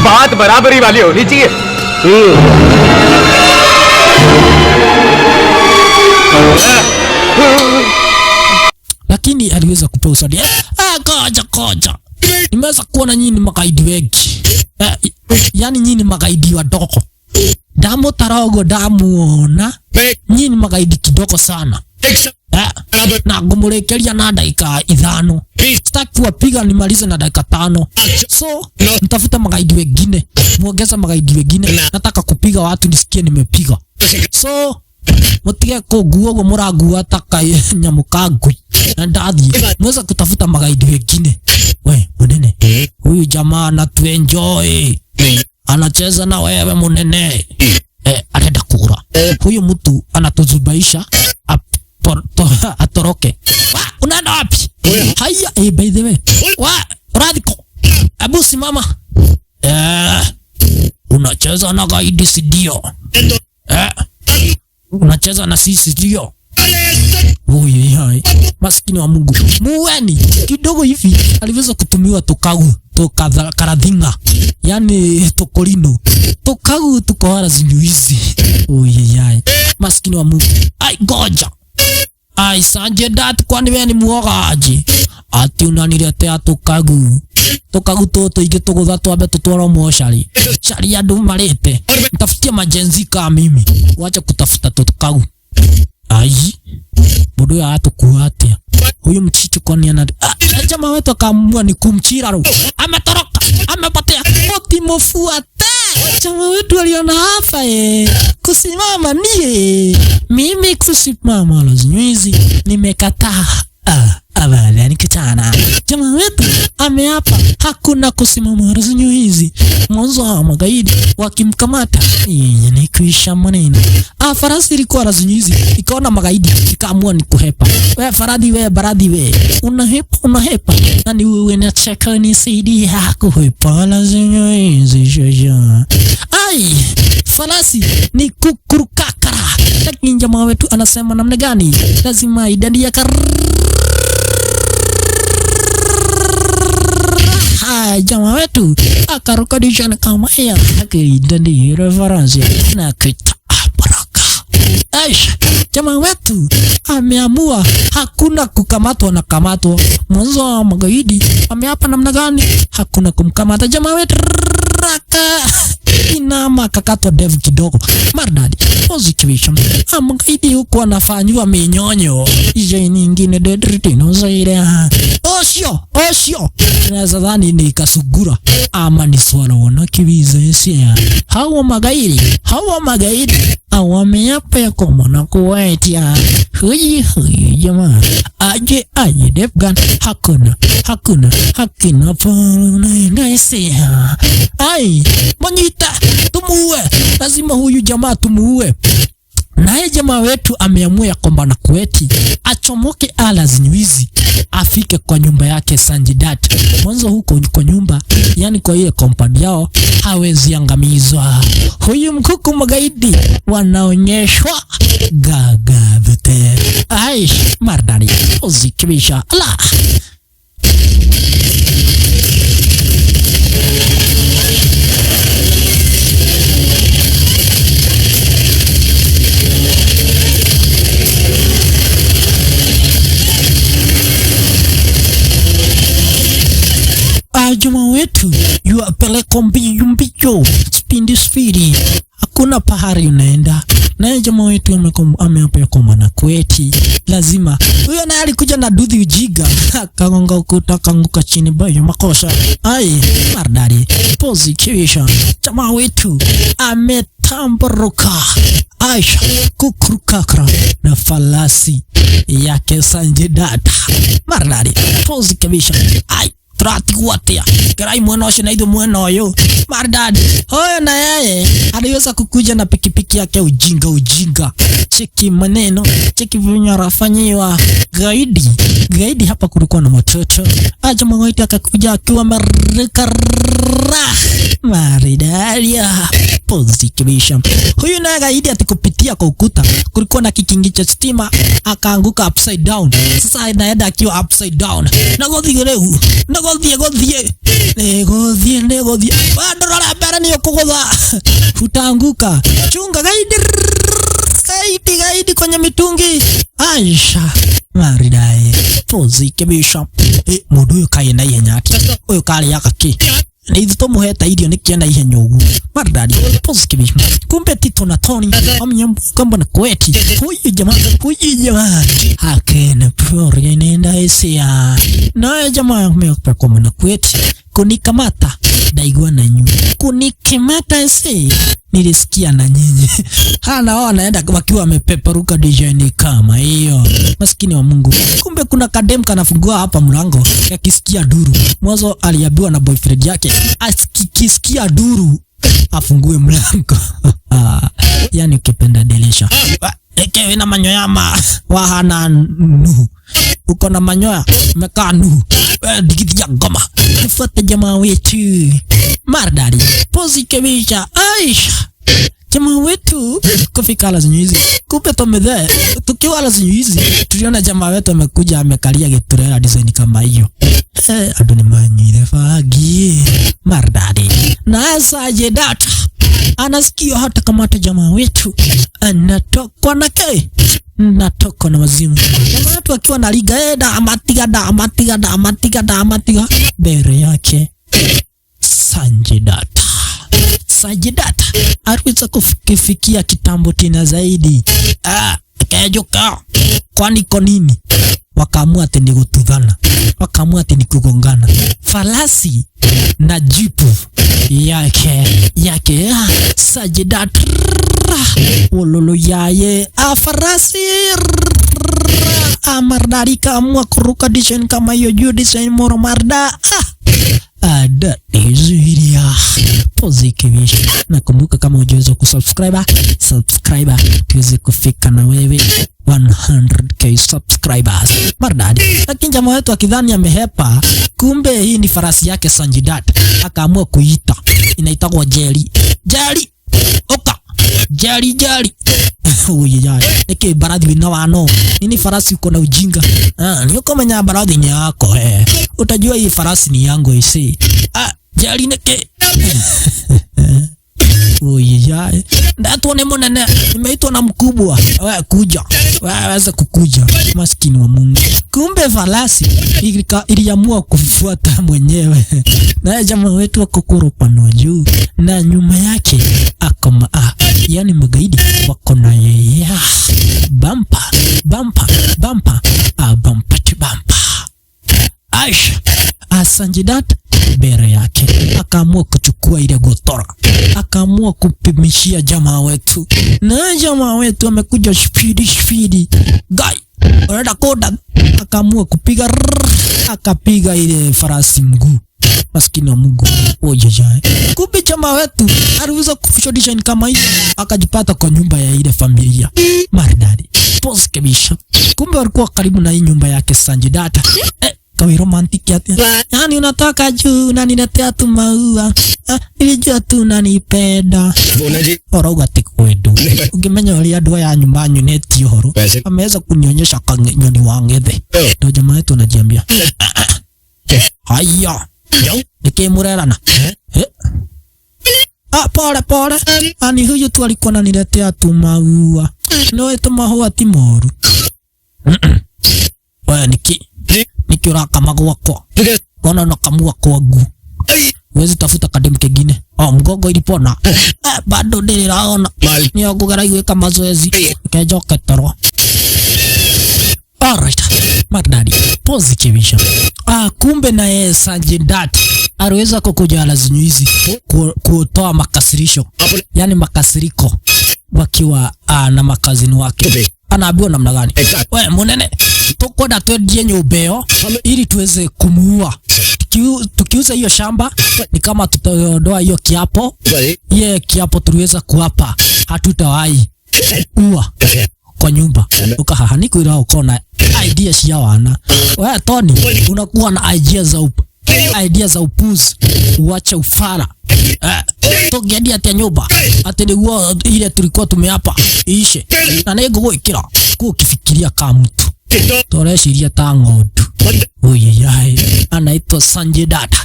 बात बराबरी वाली होनी चाहिए। Lakini aliweza kutoa usadi. Koja. Nimeweza kuona nyinyi magaidi wengi. Yani nyinyi magaidi wadogo. Damu tarogo damuona. Nyinyi magaidi kidogo sana. Na gumurekeria na dakika 5. Sitaki kuwapiga nimalize na dakika 5. So nitafuta magaidi wengine. Muongeza magaidi wengine. Nataka kupiga watu nisikie nimepiga. So mutige kuguo muragua taka nyamukagui na ndathi mweza kutafuta magaidi wengine. We munene, huyu jamaa anatuenjoy, anacheza na wewe munene. Anenda kura. Huyu mtu anatuzubaisha atoroke. Unaenda wapi? Haya, by the way, radiko abu simama. Unacheza na gaidi sidio? Unacheza na sisi ndio. Oyeyai maskini wa Mungu. Muweni kidogo hivi aliweza kutumiwa karadhinga. Yani tokolino. Tokagu tukawara zinyuizi. Oyeyai maskini wa Mungu. Goja. Sajedat kwani wewe ni muoga aje? Ati unaniletea tokagu. Tokagu toto igitugutha twambe tutwara moshari. Shari andu marete. Nitafutia majenzi kama mimi. Wacha kutafuta tokagu. Mudu ya atukuatia. Huyu mchicho kwani ana jamaa wetu akaamua ni kumchira ro. Ametoroka. Amepotea. Utimufuate. Jamaa wetu aliona hapa kusimama nie. Mimi kusimama lazima hizi nimekataa. Abala nikitana. Jamaa wetu ameapa hakuna kusimama lazima hizi. Mwanzo wa magaidi wakimkamata ni kuisha maneno. Farasi ilikuwa lazima hizi. Ikaona magaidi ikaamua ni kuhepa. We faradi we baradi we. Unahepa. Nani wewe unacheka nisaidia kuhepa lazima hizi shosho. Ai, farasi ni kukurukakara. Lakini jamaa wetu anasema namna gani? Lazima idadi ya jamaa wetu akarukodisha na kama ya idadi reference na kita baraka. Aisha, jamaa wetu ameamua hakuna kukamatwa na kamatwa. Mwanzo wa magaidi ameapa namna gani? Hakuna kumkamata jamaa wetu. Inama kakatwa devu kidogo. Maridadi position. Magaidi huko anafanywa minyonyo. Ije nyingine dedritino zaire. Osho. Nazadhani ni kasugura ama ni swala wana kibiza esia. Hawa magaidi awameapa ya koma na kuwaitia. Huyi jamaa. Aje Defgan hakuna pala esia. Ai, Monyita, tumuue. Lazima huyu jamaa tumuue. Naye jamaa wetu ameamua ya kwamba na kueti achomoke ala zinywizi afike kwa nyumba yake Sanjidat. Mwanzo huko kwa nyumba, yani kwa ile compound yao hawezi angamizwa. Huyu mkuku magaidi wanaonyeshwa gagabete. Aish, mardani uzikibisha ala. Jamaa wetu yuapeleka mbio spindi. Hakuna pahari unaenda. Naye jamaa wetu ameapea kwa na kweti. Lazima huyo naye alikuja na dudhi ujiga. Kagonga ukuta kanguka chini bayo makosa. Ai, mardari position. Jamaa wetu ametamburuka. Aisha kukurukakra na falasi yake Sanjidat. Mardari position. Ai, trati kuwatia kirai mwana washe na hido mwana wayo maridadi. Hoyo na yeye aliweza kukuja na pikipiki yake ujinga. Cheki maneno, cheki vinyo rafanyiwa gaidi hapa kulikuwa na watoto. Jamaa wetu akakuja akiwa maridadi position. Huyu na gaidi atikupitia kwa ukuta. Kulikuwa na kikingi cha stima akaanguka upside down. Sasa anaenda akiwa upside down. Nagodhie. Badora bara ni kugodha. Utaanguka. Chunga gaidi kwenye mitungi. Aisha maridai position. Mundu uyu kai na yenyati. Uyu kali yakaki. Nithi tumuheta irio nikienda ihenya ugu. Maridadi position. Kumbe Tito na Tony amnyamba na kweti. Huyu jamaa hakena pori nenda esia. Na jamaa ameopa kwa na kweti kunikamata daigwa na nyu. Kunikimata ese nilisikia na nyinyi. Hana wanaenda wakiwa wamepeperuka design kama hiyo. Maskini wa Mungu. Kumbe kuna kadem kanafungua hapa mlango akisikia duru. Mwanzo aliambiwa na boyfriend yake akisikia duru afungue mlango. Yani ukipenda delisha. Ekewe na manyoya wahana nuhu. Uko na manyoya mekaa nuhu. Digiti ya ngoma. Fuata jamaa wetu. Maridadi position. Aisha, jamaa wetu kufika ala zinyuizi. Kumbe tumedhe tukiwa ala zinyuizi tuliona jamaa wetu amekuja amekalia geturera design kama hiyo. Adoni manyire fagi. Maridadi na Sanjidat anasikia hata kama hata jamaa wetu anatokwa na ke natoko na wazimu. Jamaa wetu akiwa na liga amatiga bere yake Sanjidat aliweza kufikia kitambo tena zaidi. Kajoka kwani konini wakaamua tena kutudhana, wakaamua tena kugongana. Falasi na jipu yake Sajidat wololo yaye afarasi Mardari kaamua kuruka design kama hiyo juu design moro marda ada nizuilia posikivisha. Nakumbuka kama hujaweza subscribe tuweze kufika na wewe 100k subscribers Mardadi. Lakini jamaa wetu akidhani amehepa, kumbe hii ni farasi yake Sanjidat, akaamua kuita, inaitwa Jeli oka Jeli Uyaya niki baradhi wina wano nini farasi uko na ujinga ni uko menya baradhi nyako utajua hii farasi ni yangu isi Jeli niki Uyaya ndatuone monene nimeitwa na mkubwa wewe kuja waweza kukuja maskini wa Mungu. Kumbe farasi iliamua kufuata mwenyewe na jamaa wetu wako kuropano juu na nyuma yake akoma yani magaidi wako na yeye bampa Sanjidat bere yake akaamua kuchukua ile gotora, akaamua kupimishia jamaa wetu, na jamaa wetu amekuja speedy guy unaenda koda, akaamua kupiga akapiga ile farasi mguu, maskini wa Mungu. Ojejae kumbe jamaa wetu aliweza kufundisha kama hiyo, akajipata kwa nyumba ya ile familia maridadi pose kabisa. Kumbe walikuwa karibu na hii nyumba yake Sanjidat. Kawi romantic yati. Yani unataka juu unaniletea tu maua. Nilijua tu unanipenda. Bonaji. Oroga tikwedu. Ukimenya wali adwa ya nyumbanyu neti horo. Ameweza kunionyesha kanyoni wangethe. Ndio jamaa yetu anajiambia. Haya. Nikimurerana. Pole. Ani huyu tu alikuwa ananiletea tu maua. Ndio tu maua timoru. Wewe nikiura kama gwakwa kona na kamua kwangu wezi tafuta kadem kengine mgongo ilipona bado ndiraona ni ogugera igweka mazoezi kejoka toro. Alright Mardadi positive. Kumbe na yeye Sanjidat aliweza kukuja lazinyu hizi kutoa makasirisho, yani makasiriko wakiwa na makazini wake. Anaambiwa namna gani? Wewe munene tukoda twendie nyumbeo ili tuweze kumuua. Tukiuza hiyo shamba ni kama tutaondoa hiyo kiapo. Kiapo tuliweza kuapa hatutawahi ua kwa nyumba. Ukahaha kwira ukona idea cia wana. Wewe Tony unakuwa na idea za upuzi, uache ufara. Togedia tia nyumba ati niguo ile tulikuwa tumeapa ishe na nego gwikira kukifikiria kama mtu toreciria ta ng'ondu. Uyeyai anaitwa Sanjidat.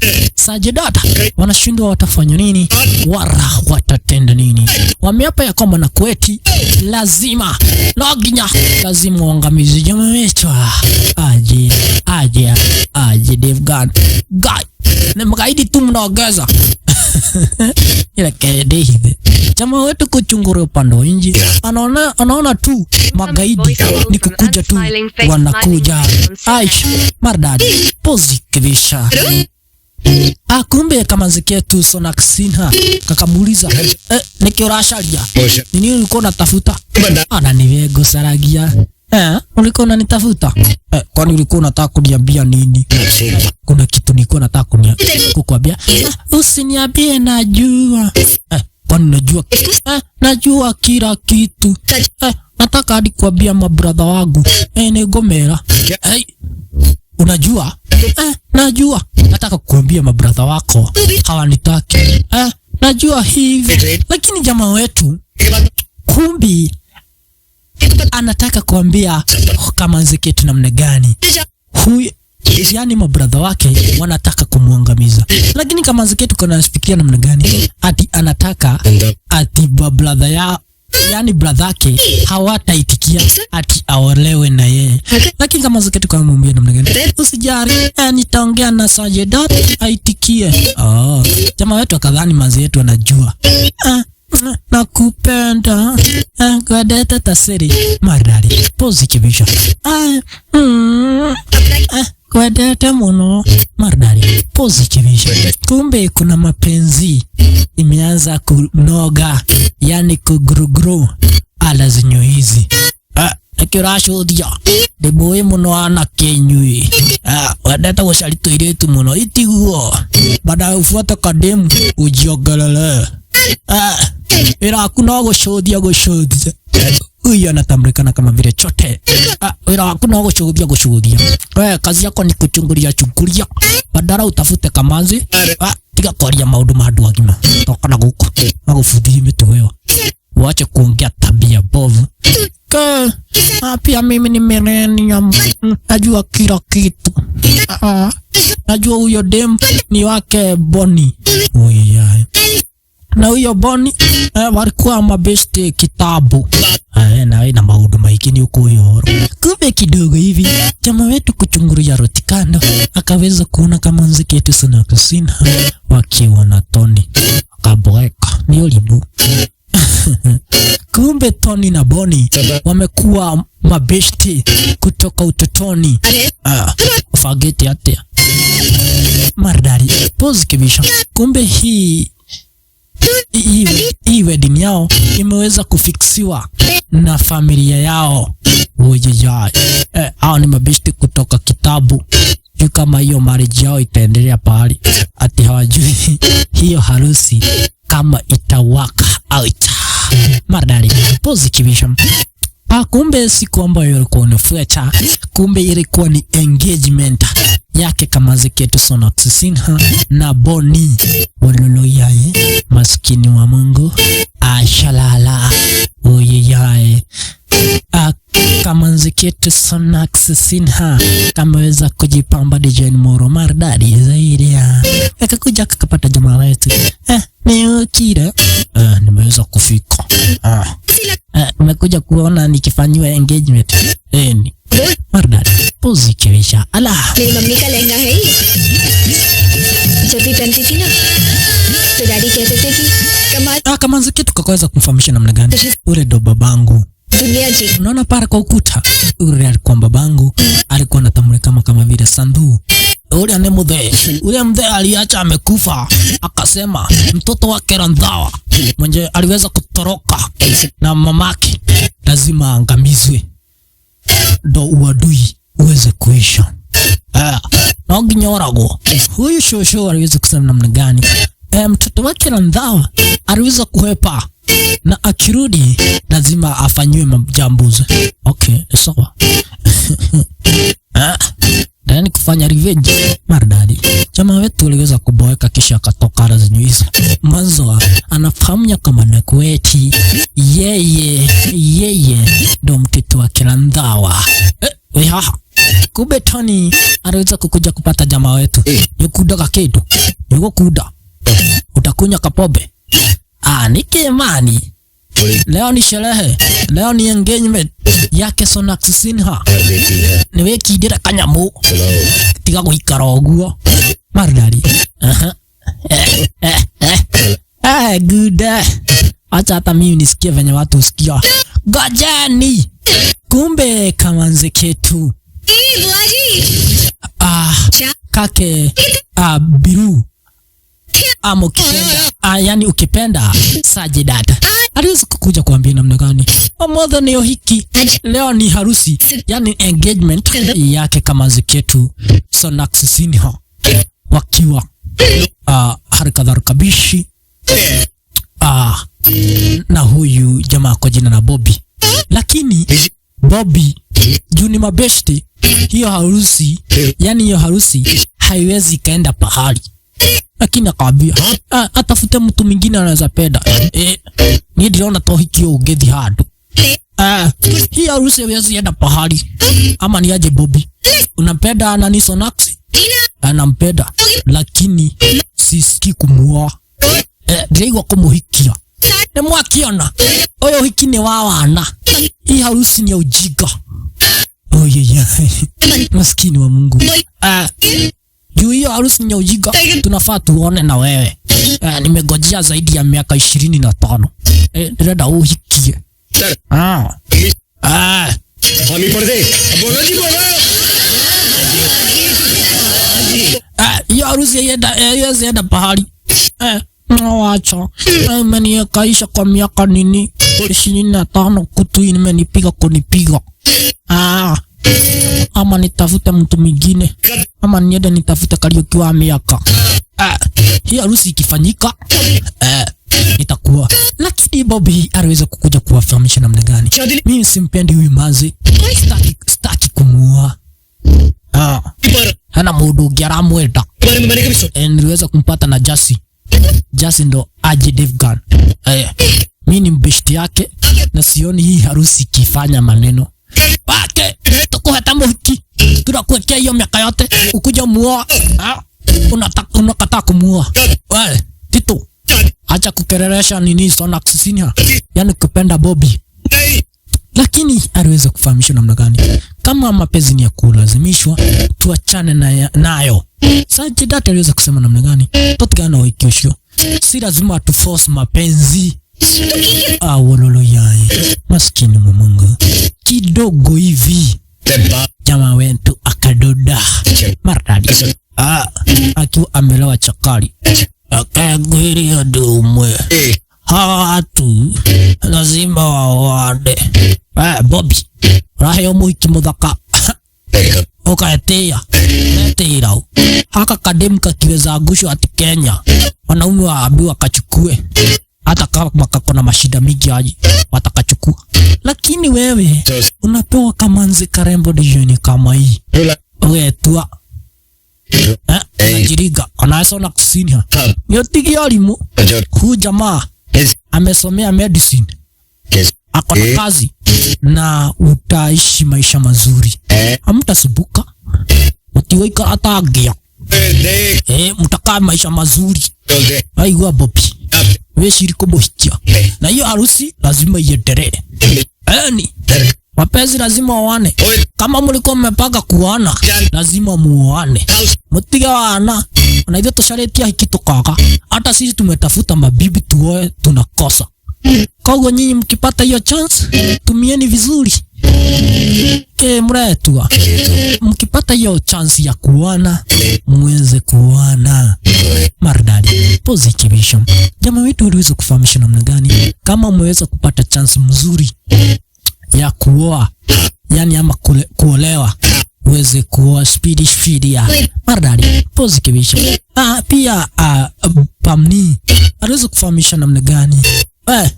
Wanashindwa watafanya nini wala watatenda nini. Wameapa ya kwamba na kweti lazima uangamizi jamaa wetu. Aje Devgan guy na magaidi tu mnaongeza ila kede hivi jamaa wetu kuchungura upande wa nje anaona tu magaidi ni kukuja tu wanakuja. Mardadi pozikvisha. Kumbe kama zikia tu Sonak Sinha kakamuuliza nikiorasharia nini ulikuwa unatafuta? Ananiwego saragia. Ulikuwa unanitafuta? Kwani ulikuwa unataka kuniambia nini? Kuna kitu nilikuwa nataka kukuambia. Usiniambie najua. Kwani unajua? Najua kila kitu. Nataka hadi kuambia mabrother wangu. Ni Gomera. Unajua? Najua. Nataka kuambia mabrother wako hawanitaki. Najua hivi. Lakini jamaa wetu kumbi anataka kuambia kama Zeketu namna gani huyu, yani mabrother wake wanataka kumuangamiza. Lakini kama Zeketu kana fikiria namna gani ati anataka ati brother ya yani brother yake hawataitikia ati aolewe na yeye. Lakini kama Zeketu kana mwambia namna gani, usijari nitaongea na Sanjidat aitikie. Jamaa wetu akadhani manzi yetu anajua. Nakupenda kwa data tasiri Mardadi positive. Kwa data mono Mardadi Positive. Kumbe kuna mapenzi imeanza kunoga, yani kuguruguru ala zenyu hizi. Ekirashudia de boy muno ana kenyui. Wadata washalito iretu muno itiguo. Bada ufuata kademu ujiogalele. Ira kuna gushudia. Huyu anatambulikana kama vile chote. Ila kuna gushuhudia. Kazi yako ni kuchungulia. Badala utafute kamanzi. Tiga koria maudu madu wagima. Toka na guko. Magufudiri mituweo. Wache kuongea tabia bovu. Pia mimi ni millennium. Najua kila kitu. Najua huyo dem ni wake Bonnie. Uyai. Na huyo Bonnie walikuwa mabeste kitabu. Na maudu maikini uko yoro. Kumbe kidogo hivi jamaa wetu kuchungulia rotikando akaweza kuona kama nziki yetu sana kusina wakiwa na Tony akaboeka ni ulibu. Kumbe Tony na Bonnie wamekuwa mabesti kutoka utotoni. Fageti ate mardari pozikibisha. Kumbe hii wedding yao imeweza kufiksiwa na familia yao. Ujijai. Hao ni mabesti kutoka kitabu. Juu kama hiyo marriage yao itaendelea pahali. Ati hawajui hiyo harusi kama itawaka out. Mardari pozikibisha. Kumbe siku ambayo ilikuwa inafuata, kumbe ilikuwa ni engagement yake kama ziketu Sonax Sinha na Bonnie. Waloloyaye maskini wa Mungu ashalala. Oyeyaye kama ziketu Sonax Sinha kameweza kujipamba design moro maridadi zaidi ya akakuja akapata jamaa wetu. Ni ukira nimeweza kufika. Nimekuja kuona nikifanyiwa engagement. Ni maridadi pozikibisha. Ala मेरी मम्मी का लहंगा है ये। जब भी पहनती थी ना तो डैडी कहते थे कि कमाल kama zikitu kakaweza kumfahamisha namna gani ule ndo babangu. दुनिया जी Unaona para kwa ukuta ule alikuwa babangu, alikuwa anatambulika kama vile Sandu. Ule ni mzee. Ule mzee aliacha amekufa, akasema mtoto wake Randhawa mwenye aliweza kutoroka na mamake lazima angamizwe ndo uadui uweze kuisha. Na nginyorago huyu shosho aliweza kusema namna gani mtoto wake Randhawa aliweza kuhepa na akirudi lazima afanyiwe majambuzi. Okay, sawa. Ndani kufanya revenge maridadi. Jamaa wetu aliweza kuboeka kisha akatoka ara zenyu hizo. Mwanzo anafahamnya kama Nakweti. Yeye ndo mtoto wa Randhawa. Kumbe Tony aliweza kukuja kupata jamaa wetu. Yukuda kakedo. Yuko kuda. Utakunya kapobe. Nike imani. Leo ni sherehe. Leo ni engagement yake Sonax Sinha. Niwe kidira kanyamu. Tiga guikara oguo. Maridadi. Good. Acha hata mimi nisikie venye watu usikia. Gojani. Kumbe kama nzeketu. Kake Biru. Ukipenda yani ukipenda Sajidata aliweza kukuja kuambia namna gani mother ni hiki leo ni harusi, yani engagement yake kama ziketu Sonax Sinha wakiwa Harikadhar Kabishi na huyu jamaa kwa jina la Bobby. Lakini Bobby juu ni mabeshte, hiyo harusi yani hiyo harusi haiwezi kaenda pahali. Lakini akawambia atafute mtu mwingine anaweza penda. Ni ndiona to hikio ugethi hadu. Hii harusi haiwezi enda pahali. Ama ni aje Bobby? Unampenda nani Sonax? Anampenda lakini sisiki kumuoa. Ndiyo kumuhikia. Nemwakiona oyo hikine wawana. Hii harusi ni ya ujiga. Maskini wa Mungu. Juu hiyo harusi ni ya ujiga, tunafaa tuone na wewe. Nimegojea zaidi ya miaka 25. Nireda uhikie. hiyo harusi yenda pahali. Wacha. Imeniekaisha kwa miaka nini 25 kutu imenipiga kunipiga. Ama nitafute mtu mwingine, ama niende nitafute Kariuki wa miaka. Hii harusi ikifanyika itakuwa. Lakini Bobby aliweza kukuja kuwafahamisha namna gani. Mimi simpendi huyu mazi. Sitaki kumuoa. Hana mudu giaramweda. Niliweza kumpata na Jasi ndo aje Devgan. Mimi ni mbeshti yake na sioni hii harusi ikifanya maneno. Wake, tukuheta muhiki. Tunakuwekea hiyo miaka yote ukuja muoa. Unakataa kumuoa. Wewe, Tito. Acha kukereresha nini Sonax Senior. Yaani kupenda Bobby. Lakini aliweza kufahamisha namna gani. Kama mapenzi ni ya kulazimishwa, tuachane nayo. Sasa data aliweza kusema namna gani? Totgana waikosho. Si lazima tu force mapenzi. Wololo yai. Maskini Mungu. Kidogo hivi. Jamaa wetu akadoda. Maradadi. Akiwa amelewa chakari. Akagwiri adumwe. Hatu lazima waone. Bobby rahe muhiki muthaka ukaetea netirau haka kadem kakiweza gusho ati Kenya wanaume waambiwa kachukue hata kama kakona mashida mingi aje watakachukua. Lakini wewe unapewa kama nzi karembo dijoni kama hii wewe tua Najiriga anasona kusini yotigi yalimu huu jamaa amesomea medicine ako na kazi na utaishi maisha mazuri. Hamtasubuka utiweka atagia mutakaa maisha mazuri. Aiwa Bobby wewe shiriko bohikia na hiyo harusi lazima iendelee. Wapenzi lazima waone. Kama mlikuwa mmepanga kuoana lazima muoane. Mtiga wana unaidha tosharetia hikitoka. Hata sisi tumetafuta mabibi tuoe tunakosa. Kwa nyinyi mkipata hiyo chance tumieni vizuri. Mretua mkipata hiyo chance ya kuoana muweze kuoana. Maridadi positivation. Jamaa wetu aliweza kufahamisha namna gani kama mweza kupata chance mzuri ya kuoa, yani ama kuolewa, uweze kuoa speed ya maridadi positivation. Pia Pamni aliweza kufahamisha namna gani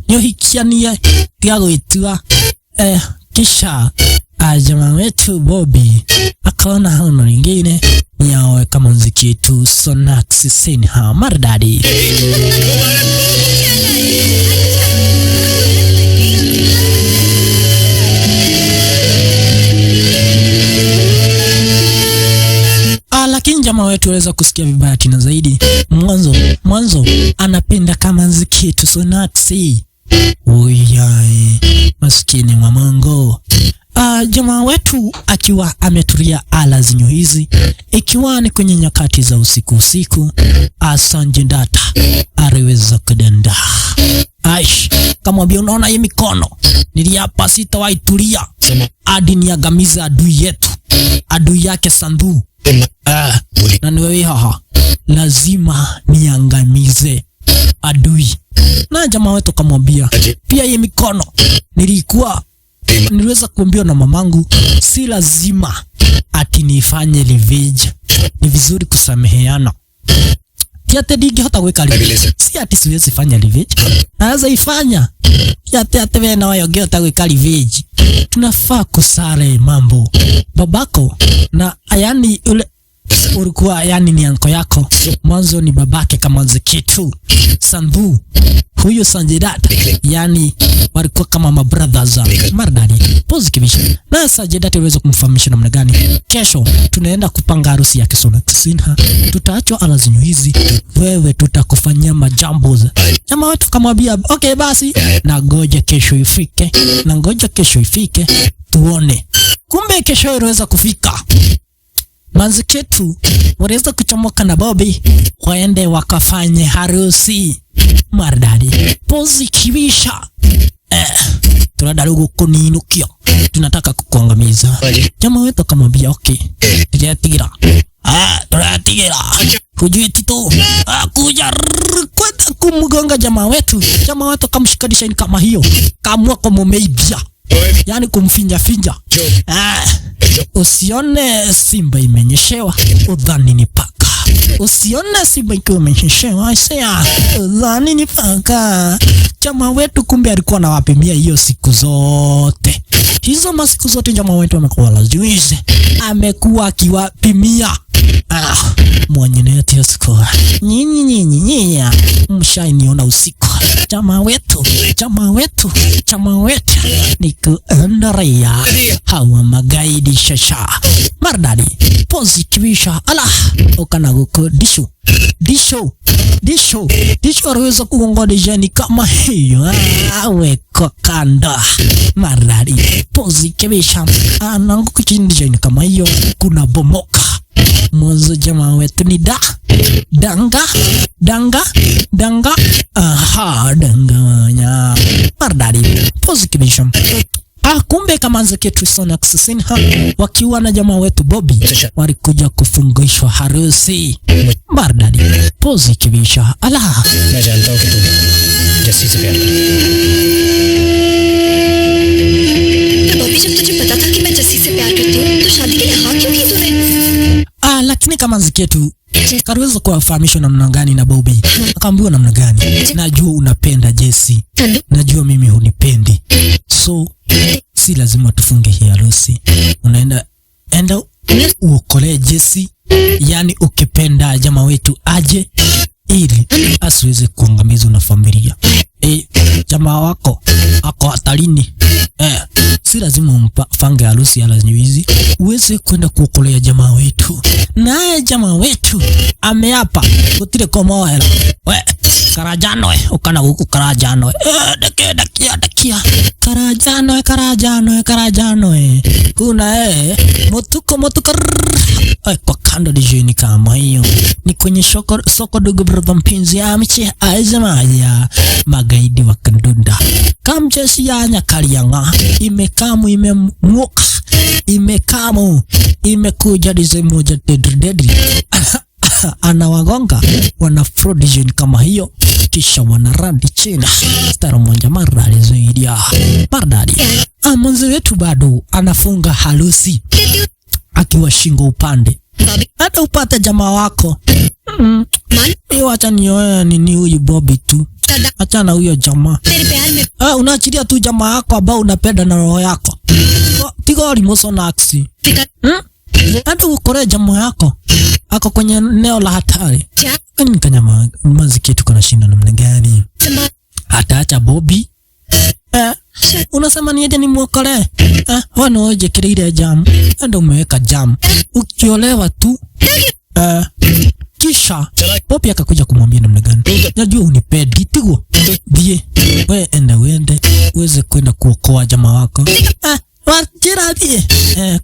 niyo hikianie tiago itua kisha jamaa wetu Bobby akaona hana lingine niawe kama mziki yetu Sonax Senior maridadi. Lakini jamaa wetu waweza kusikia vibaya tena zaidi. Mwanzo anapenda kama mziki yetu Sonax. Uyai maskini mwamongo. Jamaa wetu akiwa ametulia ala zinyo hizi, ikiwa ni kwenye nyakati za usiku Sanjay Dutt aliweza kudenda. Kama mbio unaona hii mikono niliapa sitawahi tulia hadi niangamiza adui yetu, adui yake Sandhu. Na niwewe haha lazima niangamize adui. Na jamaa wetu kamwambia pia hii mikono niliweza kuambiwa na mamangu si lazima ati nifanye revenge, ni vizuri kusameheana. Kiate digi hata weka revenge, si ati siwezi fanya revenge, naweza ifanya. Kiate wewe na wewe ongea hata weka revenge. Tunafaa kusare mambo babako na yani ule ulikuwa yani ni anko yako mwanzo ni babake kama Zekitu Sandhu. Huyo Sanjay Dutt yani walikuwa kama mabrothers maridadi positive. Na Sanjay Dutt aliweza kumfahamisha namna gani kesho tunaenda kupanga harusi yake Sonax Senior. Tutaachwa ala zinyo hizi, wewe tutakufanyia majambo. Jamaa wetu kamwambia okay basi, na ngoja kesho ifike tuone. Kumbe kesho iliweza kufika. Manziketu waliweza kuchomoka na Bobby waende wakafanye harusi maridadi posikivisha. Tunadarugo kuninukia, tunataka kukuangamiza. Jamaa wetu akamwambia okay, tijatira Tunatigera. Hujui Tito. Kuja kwenda kumgonga jamaa wetu. Jamaa wetu kamshikadisha ni kama hiyo. Kamua kumumeibia. Yani kumfinja finja. Usione simba imenyeshewa, udhani ni paka. Usione simba ikiwa imenyeshewa, udhani ni paka. Jamaa wetu kumbe alikuwa anawapimia hiyo siku zote. Hizo masiku zote jamaa wetu amekuwa lazimisha. Amekuwa akiwapimia. Mwenye neti ya siku. Nyinyi. Mshainiona usiku. Jamaa wetu. Ni kuendelea. Hawa magaidi shasha. Maridadi. Pozi kibisha. Ukana guko disho arweza kuongodeja ni kama hiyo. Weko kanda. Maridadi. Pozi kibisha. Nangu kuchindija ni kama hiyo. Kuna bomoka. Mwanzo jamaa wetu ni danga. Danganya. Maridadi. Position. Kumbe kama Zeketu Sonax Sinha wakiwa na jamaa wetu Bobby walikuja kufungishwa harusi. Maridadi. Position. मैं जानता हूँ कि तुम जस्सी से प्यार करती तो बॉबी, जब तुझे पता था कि मैं जस्सी से प्यार करती हूँ तो शादी के लिए हाँ क्यों की तूने? Lakini kama Zeketu kariweza kuwafahamishwa namna gani na Bobby. Akaambiwa namna gani? Najua unapenda Jesse. Najua mimi hunipendi. So si lazima tufunge hii harusi. Unaenda uokolee Jesse. Yani ukipenda jamaa wetu aje ili asiweze kuangamizwa na familia. Jamaa wako ako hatarini. Si lazima umpange harusi ala nyuizi. Uweze kwenda kuokolea jamaa wetu. Naye jamaa wetu ameapa kutile komohela. Karajano ukana huku karajano. Dakia. Karajano. Kuna motuko. Kwa kando dijini kama hiyo. Ni kwenye soko dogo brother mpenzi amiche aizemaja. Magaidi wa Kandunda. Kamchesi ya Nyakarianga. Imekuja dize moja dedri. Anawagonga wana fraudulent kama hiyo, kisha wanarandi chini. Staro moja marali zaidi ya Maridadi. Mwanzo wetu bado anafunga harusi akiwa shingo upande. Hata upate jamaa wako. Wacha nioe ni huyu Bobby tu. Acha na huyo jamaa. Unaachilia tu jamaa yako ambao unapenda na roho yako. Tigori Sonax. Hata ukore jamaa yako ako kwenye eneo la hatari. Kwani kanyama Zeketu kana shinda namna gani? Ataacha Bobby. Unasema niende nimuokole. Wanaoje kile ile jam. Ndio umeweka jam. Ukiolewa tu. Kisha Bobby akakuja kumwambia namna gani? Najua unipendi tigo. Die. Wewe uende uweze kwenda kuokoa jamaa wako. Wajiradi.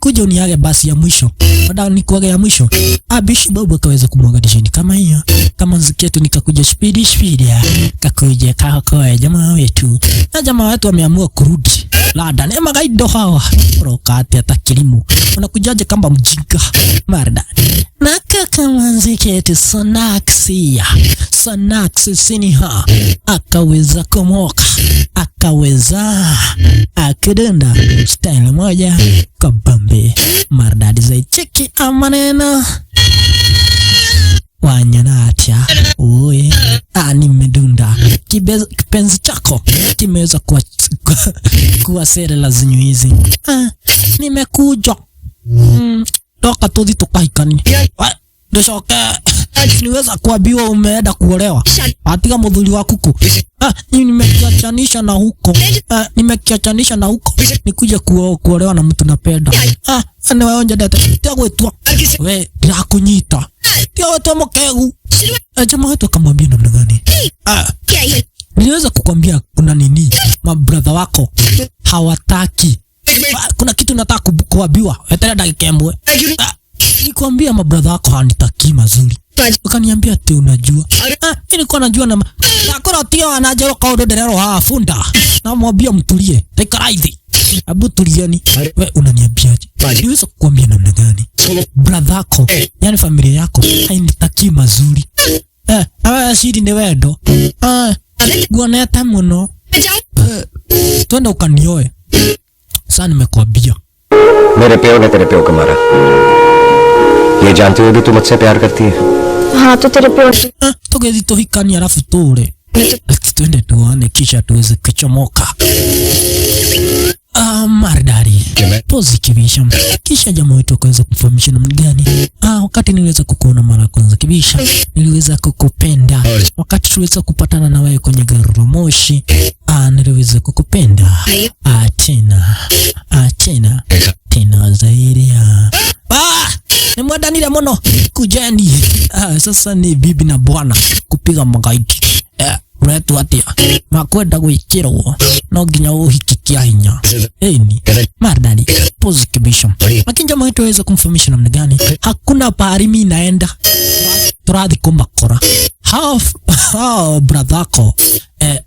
Kuja uniage basi ya mwisho. Baada ni kuaga ya mwisho. Abishi Bobby akaweza kumwaga dishini kama hiyo. Kama Zeketu nikakuja speed ya. Kakuja kakoe jamaa wetu. Na jamaa wetu wameamua kurudi. Lada ne magaido hawa. Rokati hata kilimo. Unakujaje kama mjinga. Maridadi. Na kama Zeketu Sonax Sinha akaweza kumoka. Akaweza akidenda style moja kabambe. Maridadi za cheki amanena wanyanatia. Nimedunda. Kipenzi chako kimeweza kuwa sere la zinyuizi. Nimekuja. Toka tudhi tukahikani. Ndoshoke. Niweza kuambiwa umeenda kuolewa. Atika mudhuli wa kuku. Nimekiachanisha na huko. Nikuja kuolewa na mtu napenda. Anawaonja data. Tiagwetua. We, ndakunyita. Tiagwetua mokegu. Jamaa wetu akamwambia namna gani? Niliweza kukwambia kuna nini? Mabrother wako hawataki. Kuna kitu nataka kuambiwa. Etele dakika mbwe. Nikwambia mabrother wako hanitaki mazuri. Ukaniambia ati unajua. Nilikuwa najua na nakora tio anaje kwa odo derero funda. Na mwambia mtulie. Take right. Abu tuliani. We unaniambiaje? Niweza kukuambia namna gani? Brother yako, yani familia yako hainitakii mazuri. Shidi ni wendo. Guaneta muno. Twende ukanioe. Sasa nimekuambia. मेरे प्यो ने तेरे प्यो को मारा, ये जानते हुए भी तू मुझसे प्यार करती है? हाँ तो तेरे प्यो Tugezi tuhikani alafu tule. Twende tuone kisha tuweze kuchomoka. Maridadi. Posikivisha. Kisha jamaa wetu akaweza kufahamisha namna gani? Wakati niliweza kukuona mara ya kwanza kibisha, niliweza kukupenda. Wakati tuliweza kupatana na wewe kwenye gari la moshi, niliweza kukupenda. Tena zaidi ya. Ni mwadanile mono kujeni. Sasa ni bibi na bwana kupiga magaiki. Uretu atia makwenda gwikirwo no nginya uhikikia hinya eni maridadi position. Lakini jamaa wetu aweza kumfahamisha namna gani? Hakuna pahali mimi naenda, turathi kumakora hao brother yako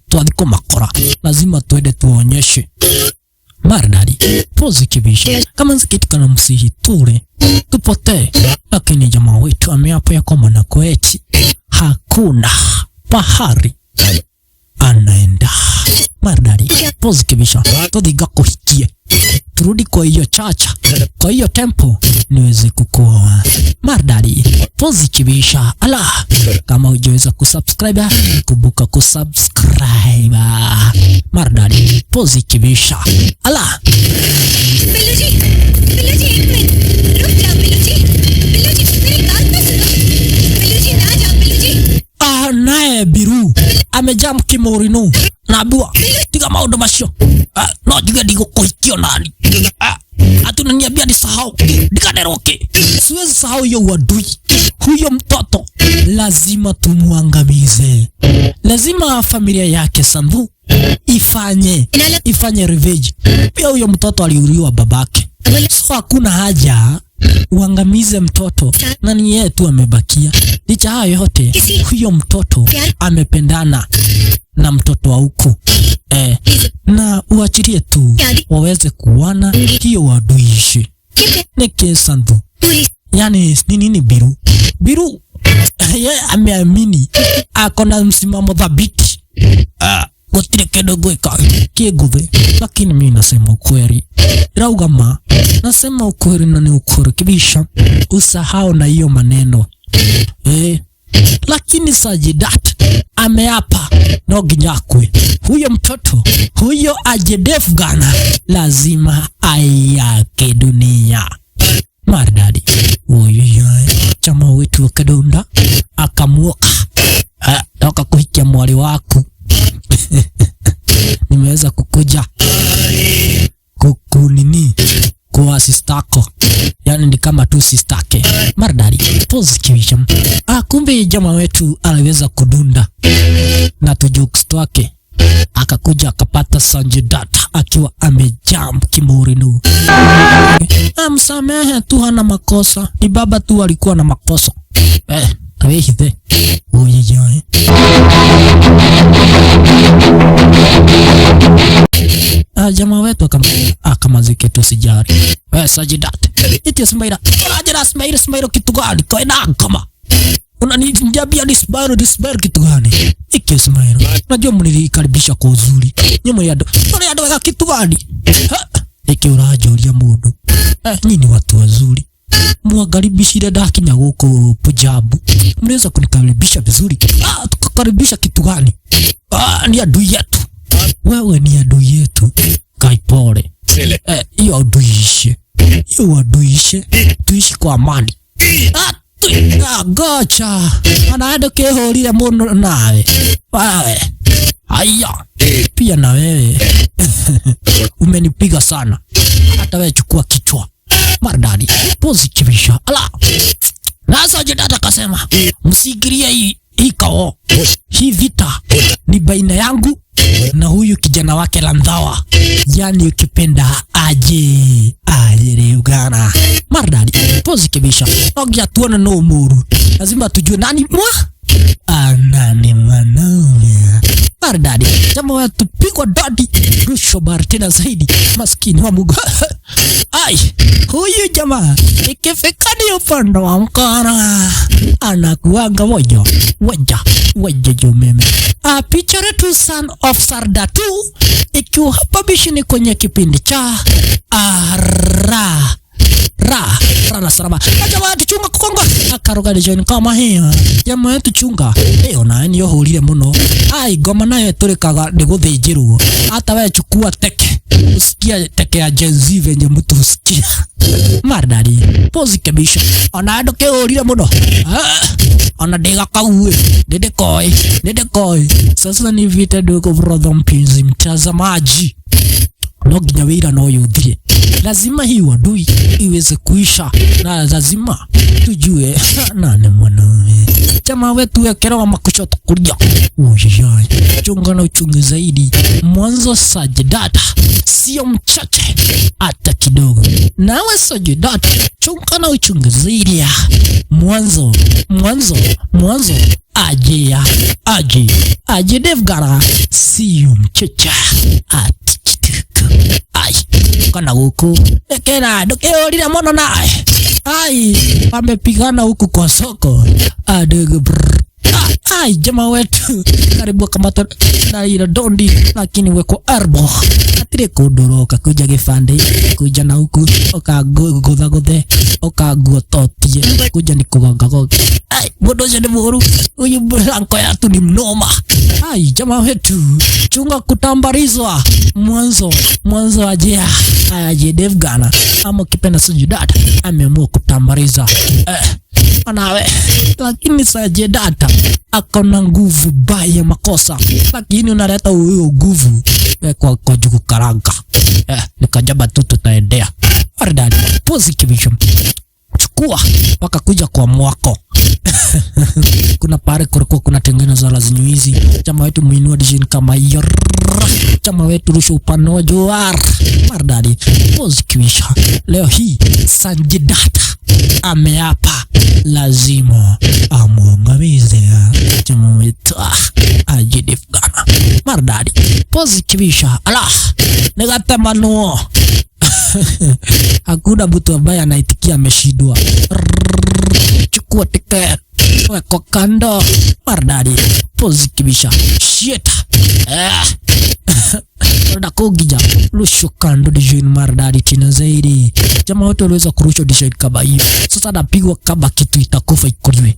turathi kumakora, lazima tuende tuonyeshe maridadi position. Kama nzikitikana msihi tule tupote, lakini jamaa wetu ameapa ya kwamba na kwechi hakuna pahari anaenda maridadi position. Tudhiga kuhikie turudi kwa hiyo chacha, kwa hiyo tempo niweze kukuoa maridadi position. Ala, kama hujaweza kusubscribe kumbuka kusubscribe maridadi position. Ala Billu जी एक मिनट रुक जाओ बिल्लू जी मेरी बात तो सुनो बिल्लू जी, ना जाओ बिल्लू जी। naye Biru amejam kimorino naambiwa tiga maundu macio. No njuge ndigũkũhikio nani? Ati unaniambia nisahau? Ndikaneroke, siwezi sahau hiyo uadui. Huyo mtoto lazima tumuangamize, lazima familia yake Sandhu ifanye revenge. Pia huyo mtoto aliuliwa babake, so hakuna haja uangamize mtoto na ni yeye tu amebakia. Licha hayo yote, huyo mtoto amependana na mtoto wa huku na uachilie tu waweze kuwana, hiyo waduishi neke Sandhu. Yani nini Biru yeye ameamini, akona msimamo thabiti, gutire kendo gwika kiguthi. Lakini mimi nasema ukweli, raugama nasema ukweli na ni ukweli kibisha, usahau na hiyo maneno lakini Sajidat ameapa no ginyakwe huyo mtoto huyo ajedef Ghana lazima ayake dunia maridadi. Huyo chama wetu wakadonda akamuoka toka kuhikia mwali wako nimeweza kukuja kukunini kwa sistako, yani ni kama tu sistake maridadi position. Kumbe jamaa wetu aliweza kudunda na tujokes twake, akakuja akapata Sajidat akiwa amejam kimorino. Msamehe tu, hana makosa, ni baba tu alikuwa na makosa. Kawehithe oyejae jamaa wetu akamazike tu sijari. Sajidat iti Smaira ajira Smaira kitu gani kwa ina kama unanijabia disbairo kitu gani iki Smaira? Unajua mnilikaribisha kwa uzuri nyuma ya weka kitu gani iki urajoria mundu nyinyi watu wazuri, mwakaribishire dakinya guko Pujabu, mnaweza kunikaribisha vizuri. Tukakaribisha kitu gani? Ni adui yetu. Wewe ni adui yetu kaipore. Hiyo aduishe tuishi kwa amani. Gocha anaenda kehorire muno nawe wewe. Haya pia na wewe umenipiga sana, hata wewe chukua kichwa maridadi position. Ala na Sajidat akasema msikirie hii kao, hii vita ni baina yangu na huyu kijana wake Landhawa, yani ukipenda aje Ugana maridadi position. Ogia tuone no muru, lazima tujue nani mwa nani mwanaume Maridadi. Jamaa wetu pigwa dadi. Rusho bar tena zaidi. Maskini wa Mungu. Ai, huyu jamaa ikifika ni upande wa mkono anakuanga waja jumeme. Picture to Son of Sardatu ikiwa hapa bishini kwenye kipindi cha ra na sarama. Jamaa tuchunga kukonga akaroga design kama hiyo. Jamaa tuchunga na niyo hulire muno. Ai goma nayo turikaga ndiguthinjirwo. Hata wewe chukua teke usikia teke ya Gen Z venye mtu usikia. Maridadi pozi kabisa. Ona adoke hulire muno. Ona dega kauwe dede koi. Sasa ni vita dogo brother mpenzi mtazamaji. Noginya wira no yuthire. Lazima hii wadui iweze kuisha na lazima tujue nani mwanawe. Jamaa wetu wekerewa makushoto kulia. Ujijai chunga na uchungi zaidi. Mwanzo Sajidata sio mchache hata kidogo. Nawe Sajidata chunga na uchungi zaidi ya mwanzo aje Devgana sio mchache hata kidogo. Ai kana huku ekena dokeolile mono nae. Ai wamepigana huku kwa soko adogo. Ai jamaa wetu karibu kamata na ile dondi lakini weko arbo atire kudoroka kuja gifande kuja na huku okagodhe okagototie kuja ni kugonga. Ai bodo je muru huyu branko ya tu ni mnoma. Ai jamaa wetu chunga kutambarizwa mwanzo aje Devgana ama kipenda Sajidata ameamua kutambariza anawe. Lakini Sajidata akona nguvu baya makosa, lakini unaleta huyo nguvu kwa juku karanga nikajaba tu tutaendea. Maridadi positive chukua wakakuja kwa mwako. Kuna pare kulikuwa kuna tengeneza la zinyuizi. Jamaa wetu muinua design kama hiyo. Jamaa wetu rusha upande wa Joar. Maridadi positive. Leo hii Sajidata ameapa lazima amuangamize jamaa wetu aje Devgana. Maridadi positive. Ala negatema no. Hakuna mtu ambaye anaitikia ameshindwa. Chukua teke weko kando. Maridadi positive. Shit Rada kogija lusho kando design maridadi tina zaidi. Jamaa wote waliweza kurusha design kama hiyo. Sasa napigwa kama kitu itakufa ikuriwe.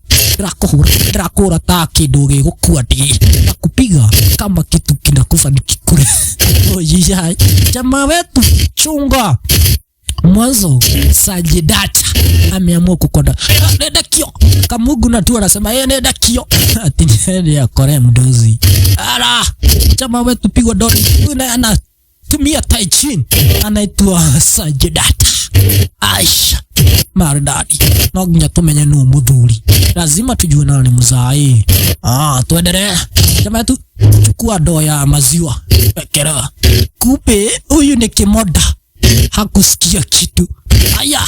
Drakora taki doge kukuati na kupiga kama kitu kinakufa nikikure. Ojijai jamaa wetu chunga. Mwanzo Sajidata ameamua kukonda. Nenda kio Kamugu na tu anasema nenda kio ati nende ya kore mdozi. Ala jamaa wetu pigwa doni. Huyu anatumia tai chin anaitwa Sajidata. Aisha maridadi noginya tumenye no muthuri. Lazima tujue nani mzai. Tuendelee. Jamaa wetu chukua ndoo ya maziwa wekera. Kupe huyu ni kimoda hakusikia kitu. Aya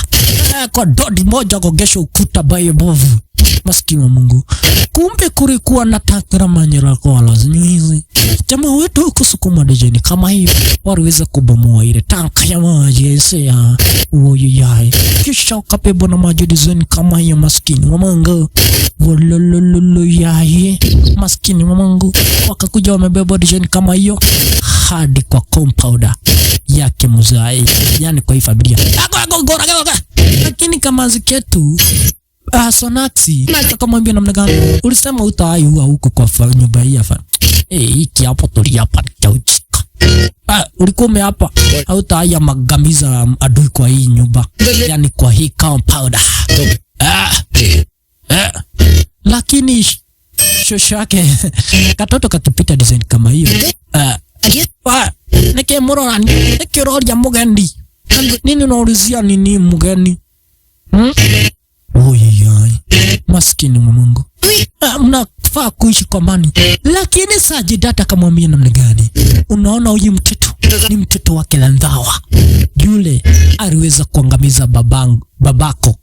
kwa dodi moja kogesha ukuta baye bovu. Maskini wa Mungu. Kumbe kulikuwa na takira manyera kwa lazinyuizi. Jamaa wetu kusukuma design kama hivi waliweza kubomoa ile tanka ya maji ya uyai. Kisha kapebo na maji design kama hiyo. Maskini wa Mungu. Wolololo yai. Maskini wa Mungu. Wakakuja wamebeba design kama hiyo hadi kwa compounder yake mzai. Yani kwa hii familia. Lakini kama ziketu Sonaxi akamwambia namna gani? Ulisema utaiua huko kwa nyumba hii hapa. Hiki hapo tuliapa chauchika. Ulikuwa umeapa hautaiya magamiza adui kwa hii nyumba. Yani kwa hii compounder. Lakini shosho yake katoto kakipita design kama hiyo. Nike murora nike roria mugeni. Nini unaulizia nini mugeni? Oyeyai maskini wa Mungu. Mnafaa kuishi kwa amani. Lakini Sajidata akamwambia namna gani? Unaona huyu mtoto ni mtoto wake Landhawa. Yule aliweza kuangamiza babako.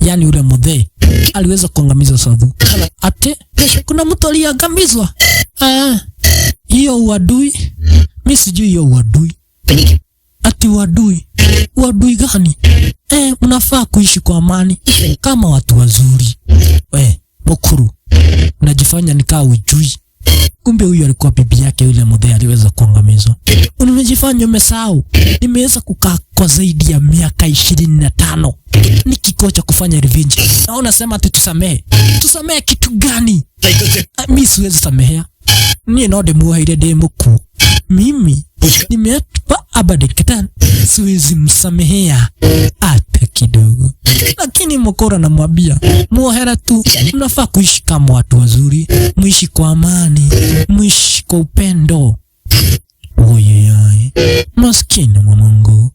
Yani yule mudhe aliweza kuangamiza Sadhu. Ate kuna mtu aliangamizwa. hiyo uadui, mimi sijui hiyo uadui. Ati uadui? Uadui gani? Mnafaa kuishi kwa amani kama watu wazuri. Mukuru, unajifanya nikaa ujui. Kumbe huyu alikuwa bibi yake yule mzee aliweza kuangamizwa. Unajifanya umesahau. Nimeweza kukaa kwa zaidi ya miaka 25 nikikocha kufanya revenge. Na unasema ati tusamehe. Tusamehe kitu gani? Mimi siwezi samehea. Ni node muhaire de muku. Mimi nimeapa abadekatan, siwezi msamehea hata kidogo. Lakini Mukora namwambia, muhera tu, mnafaa kuishi kama watu wazuri, muishi kwa amani, muishi kwa upendo. Oye, maskini wa Mungu.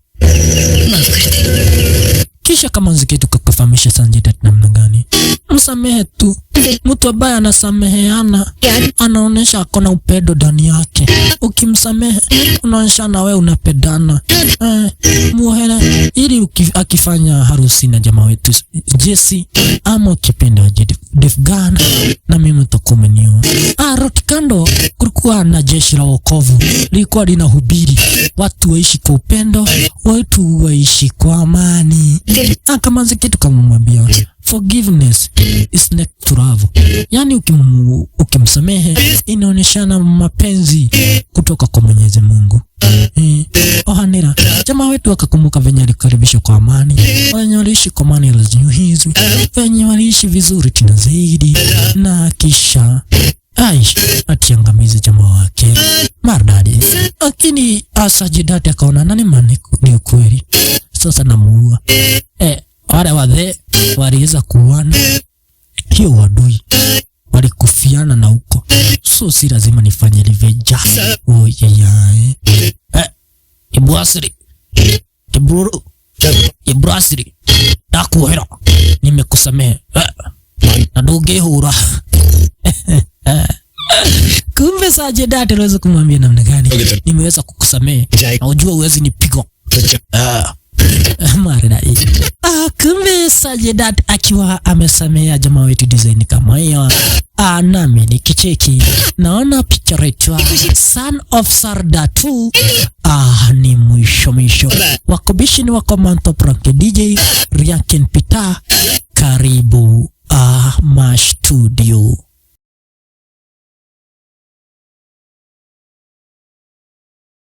Kisha kama ziketu kakafahamisha Sanjay Dutt namna gani. Msamehe tu. Mtu ambaye anasameheana anaonesha akona upendo ndani yake. Ukimsamehe unaonesha na wewe unapendana. Muhera ili akifanya harusi na jamaa wetu Jesse ama ukipenda Defgan na mimi tokomeniwa. Rotikando kulikuwa na jeshi la wokovu lilikuwa linahubiri watu waishi kwa upendo, watu waishi kwa amani. Kama zikitu kama mwambia forgiveness is next to love. Yani ukimsamehe inaoneshana mapenzi kutoka kwa Mwenyezi Mungu. Ohanira jamaa wetu akakumbuka venye alikaribishwa kwa amani, wenye waliishi kwa amani lazima hizi, venye waliishi vizuri tena zaidi, na kisha atiangamize jamaa wake maridadi. Lakini Sanjay Dutt akaona nani mani ni ukweli, sasa namuua. Wale wazee waliweza kuuana, hiyo wadui walikufiana na huko, so si lazima nifanye revenge. Ibrasiri nakuhera, nimekusamehe na ndungehura. Kumbe Sanjay Dutt aliweza kumwambia namna gani, nimeweza kukusamehe na ujua uwezi nipiga. Maridadi. Kumbe Sanjay Dutt akiwa amesamea jamaa wetu design kama hiyo. Nami nikicheki naona picha retua Son of Sarda 2. Ni mwisho wakobishi ni wako Manto Prank DJ Rianken Pita. Karibu Ma Studio.